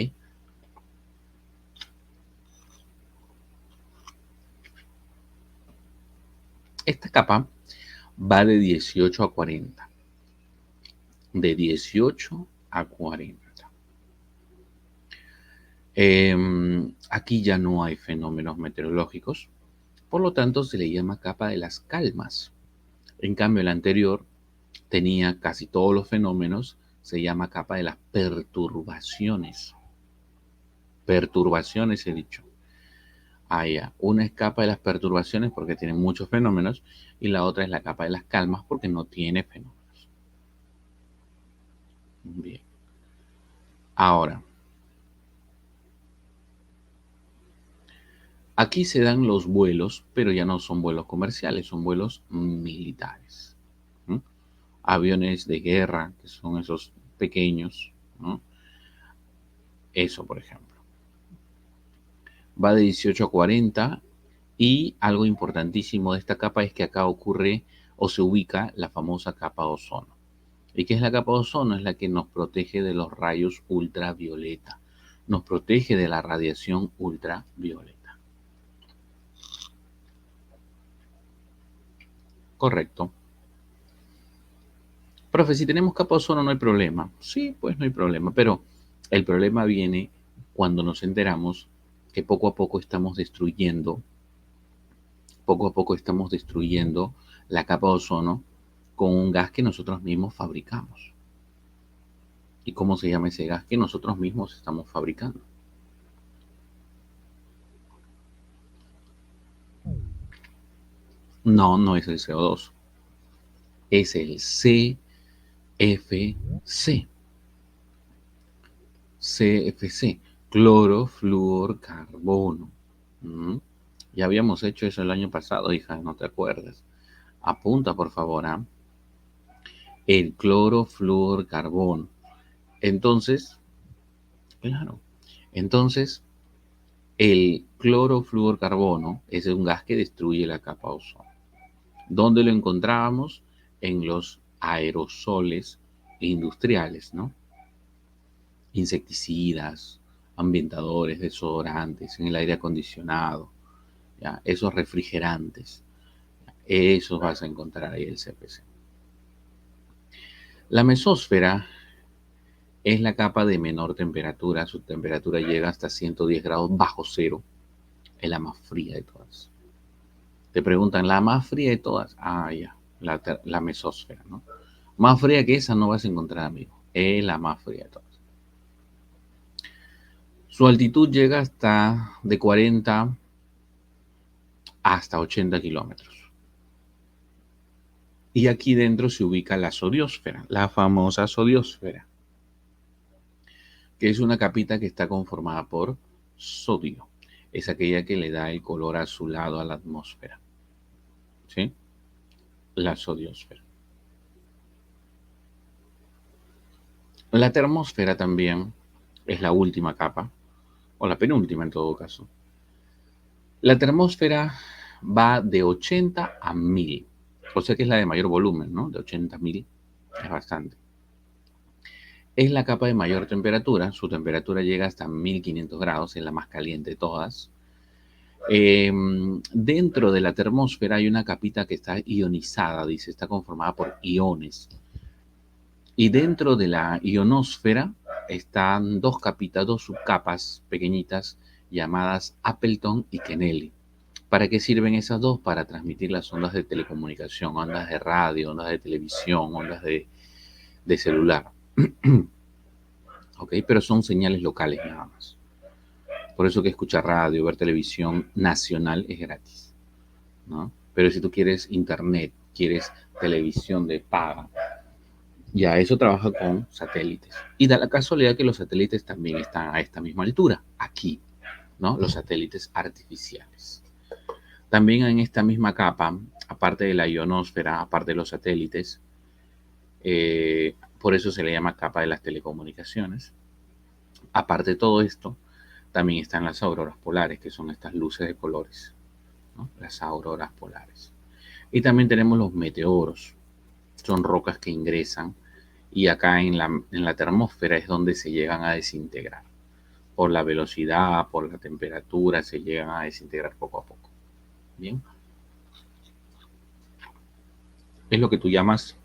Esta capa va de 18 a 40. De 18 a 40. Aquí ya no hay fenómenos meteorológicos, por lo tanto se le llama capa de las calmas. En cambio, el anterior tenía casi todos los fenómenos, se llama capa de las perturbaciones. Perturbaciones he dicho. Ah, ya. Una es capa de las perturbaciones porque tiene muchos fenómenos y la otra es la capa de las calmas porque no tiene fenómenos. Bien. Ahora, aquí se dan los vuelos, pero ya no son vuelos comerciales, son vuelos militares. ¿Mm? Aviones de guerra, que son esos pequeños, ¿no? Eso, por ejemplo. Va de 18 a 40 y algo importantísimo de esta capa es que acá ocurre o se ubica la famosa capa de ozono. ¿Y qué es la capa de ozono? Es la que nos protege de los rayos ultravioleta. Nos protege de la radiación ultravioleta. Correcto. Profe, si tenemos capa de ozono no hay problema. Sí, pues no hay problema, pero el problema viene cuando nos enteramos que poco a poco estamos destruyendo la capa de ozono con un gas que nosotros mismos fabricamos. ¿Y cómo se llama ese gas que nosotros mismos estamos fabricando? No, no es el CO2, es el CFC. CFC, clorofluorcarbono. ¿Mm? Ya habíamos hecho eso el año pasado, hija, no te acuerdas. Apunta, por favor, ¿ah? El clorofluorcarbono. Entonces, claro, entonces el clorofluorcarbono es un gas que destruye la capa de ozono. ¿Dónde lo encontrábamos? En los aerosoles industriales, ¿no? Insecticidas, ambientadores, desodorantes, en el aire acondicionado, ¿ya? Esos refrigerantes, esos vas a encontrar ahí el CFC. La mesósfera es la capa de menor temperatura, su temperatura llega hasta 110 grados bajo cero, es la más fría de todas. Te preguntan, ¿la más fría de todas? Ah, ya, la mesósfera, ¿no? Más fría que esa no vas a encontrar, amigo. Es la más fría de todas. Su altitud llega hasta de 40 hasta 80 kilómetros. Y aquí dentro se ubica la zodiosfera, la famosa zodiosfera, que es una capita que está conformada por sodio. Es aquella que le da el color azulado a la atmósfera. ¿Sí? La zodiosfera. La termósfera también es la última capa, o la penúltima en todo caso. La termósfera va de 80 a 1000, o sea que es la de mayor volumen, ¿no? De 80 a 1000 es bastante. Es la capa de mayor temperatura, su temperatura llega hasta 1500 grados, es la más caliente de todas. Dentro de la termósfera hay una capita que está ionizada, dice, está conformada por iones. Y dentro de la ionosfera están dos capitas, dos subcapas pequeñitas llamadas Appleton y Kennelly. ¿Para qué sirven esas dos? Para transmitir las ondas de telecomunicación, ondas de radio, ondas de televisión, ondas de celular. ¿Ok? Pero son señales locales nada más. Por eso que escuchar radio, ver televisión nacional es gratis, ¿no? Pero si tú quieres internet, quieres televisión de paga, ya eso trabaja con satélites. Y da la casualidad que los satélites también están a esta misma altura, aquí, ¿no? Los satélites artificiales. También en esta misma capa, aparte de la ionosfera, aparte de los satélites, por eso se le llama capa de las telecomunicaciones. Aparte de todo esto, también están las auroras polares, que son estas luces de colores, ¿no? Las auroras polares. Y también tenemos los meteoros, son rocas que ingresan y acá en la termósfera es donde se llegan a desintegrar. Por la velocidad, por la temperatura, se llegan a desintegrar poco a poco. Bien. Es lo que tú llamas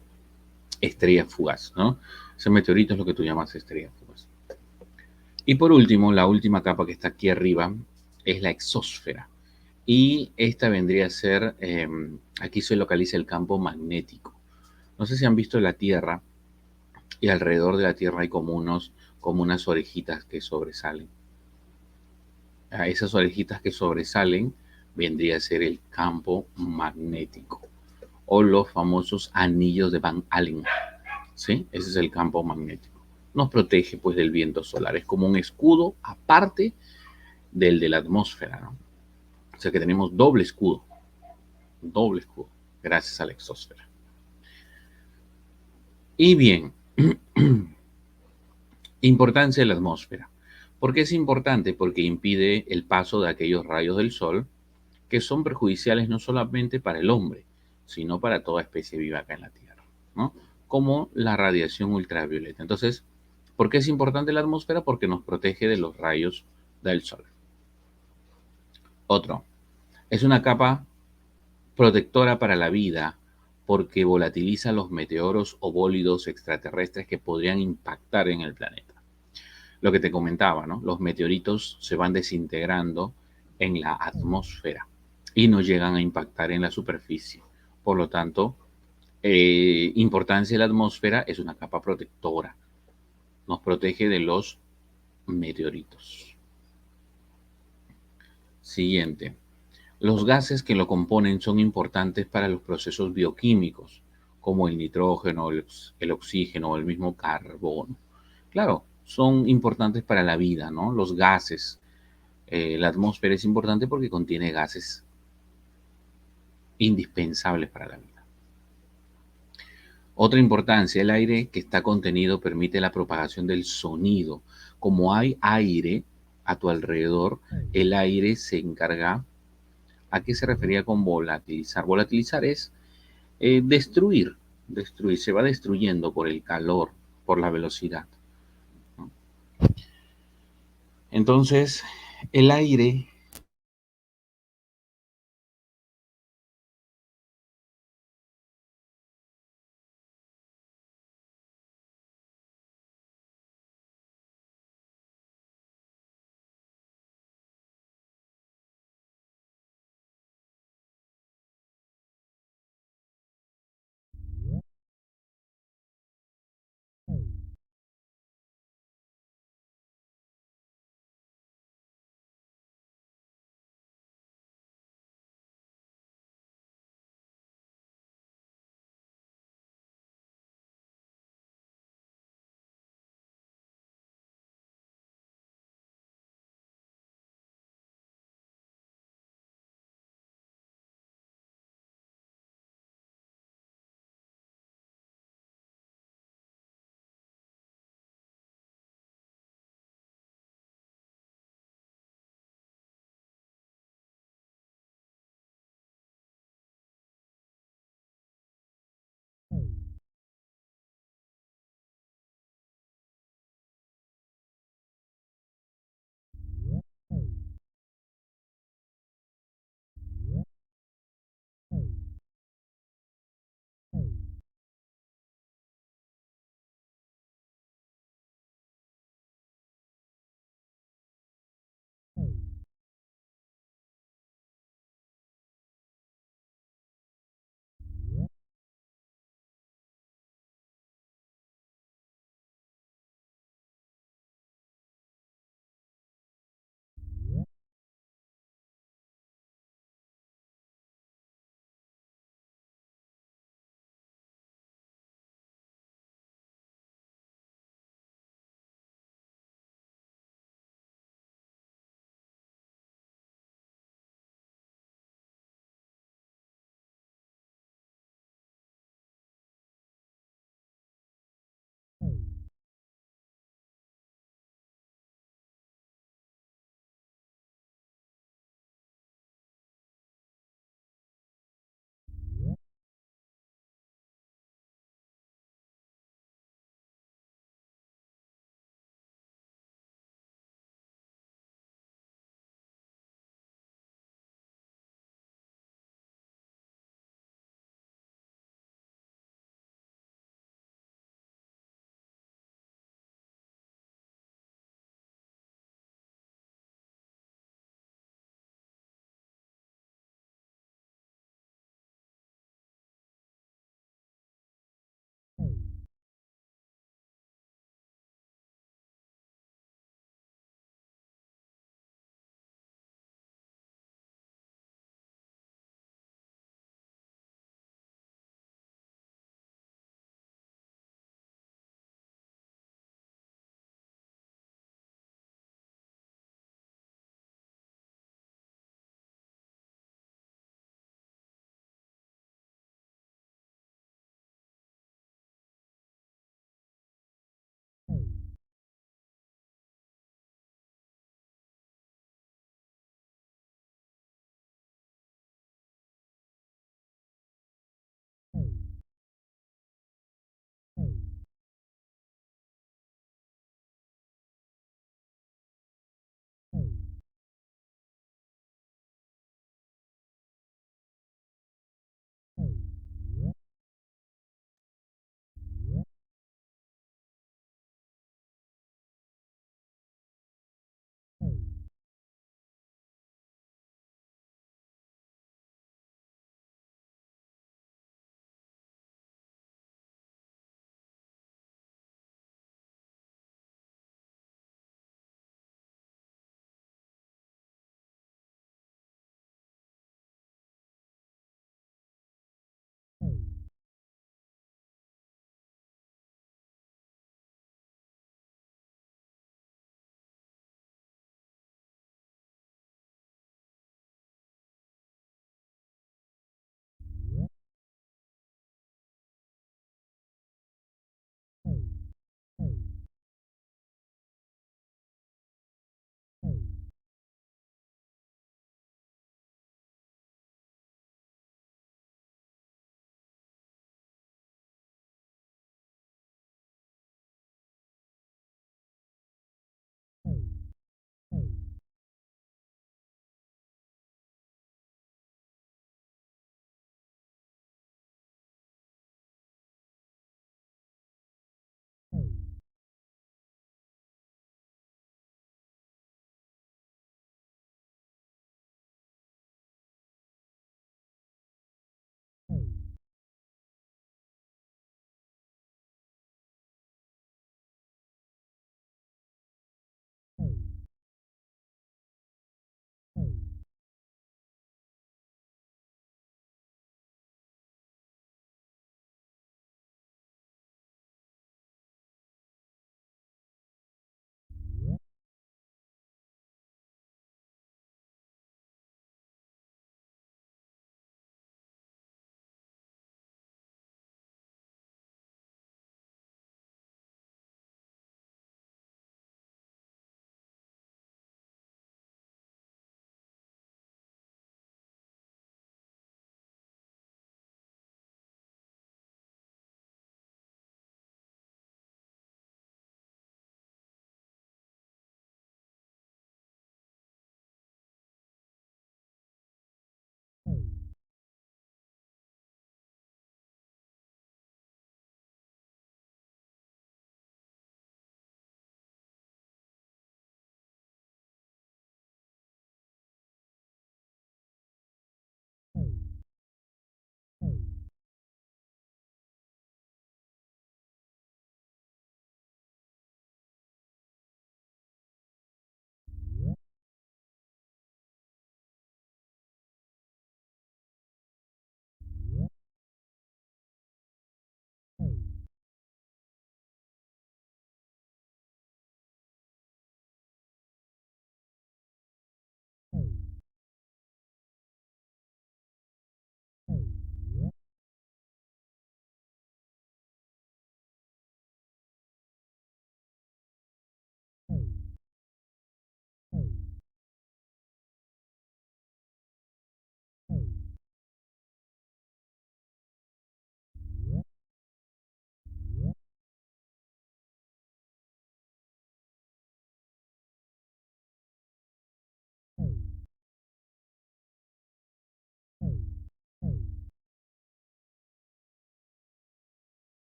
estrella fugaz, ¿no? Ese meteorito es lo que tú llamas estrella fugaz. Y por último, la última capa que está aquí arriba es la exósfera. Y esta vendría a ser, aquí se localiza el campo magnético. No sé si han visto la Tierra y alrededor de la Tierra hay como unas orejitas que sobresalen. A esas orejitas que sobresalen vendría a ser el campo magnético o los famosos anillos de Van Allen. ¿Sí? Ese es el campo magnético. Nos protege pues del viento solar. Es como un escudo aparte del de la atmósfera, ¿no? O sea que tenemos doble escudo, gracias a la exósfera. Y bien, importancia de la atmósfera. ¿Por qué es importante? Porque impide el paso de aquellos rayos del sol que son perjudiciales no solamente para el hombre, sino para toda especie viva acá en la Tierra, ¿no? Como la radiación ultravioleta. Entonces, ¿por qué es importante la atmósfera? Porque nos protege de los rayos del sol. Otro, es una capa protectora para la vida porque volatiliza los meteoros o bólidos extraterrestres que podrían impactar en el planeta. Lo que te comentaba, ¿no? Los meteoritos se van desintegrando en la atmósfera y no llegan a impactar en la superficie. Por lo tanto, importancia de la atmósfera es una capa protectora. Nos protege de los meteoritos. Siguiente. Los gases que lo componen son importantes para los procesos bioquímicos, como el nitrógeno, el oxígeno o el mismo carbono. Claro, son importantes para la vida, ¿no? Los gases. La atmósfera es importante porque contiene gases indispensables para la vida. Otra importancia, el aire que está contenido permite la propagación del sonido. Como hay aire a tu alrededor, el aire se encarga. ¿A qué se refería con volatilizar? Volatilizar es destruir, se va destruyendo por el calor, por la velocidad, ¿no? Entonces, el aire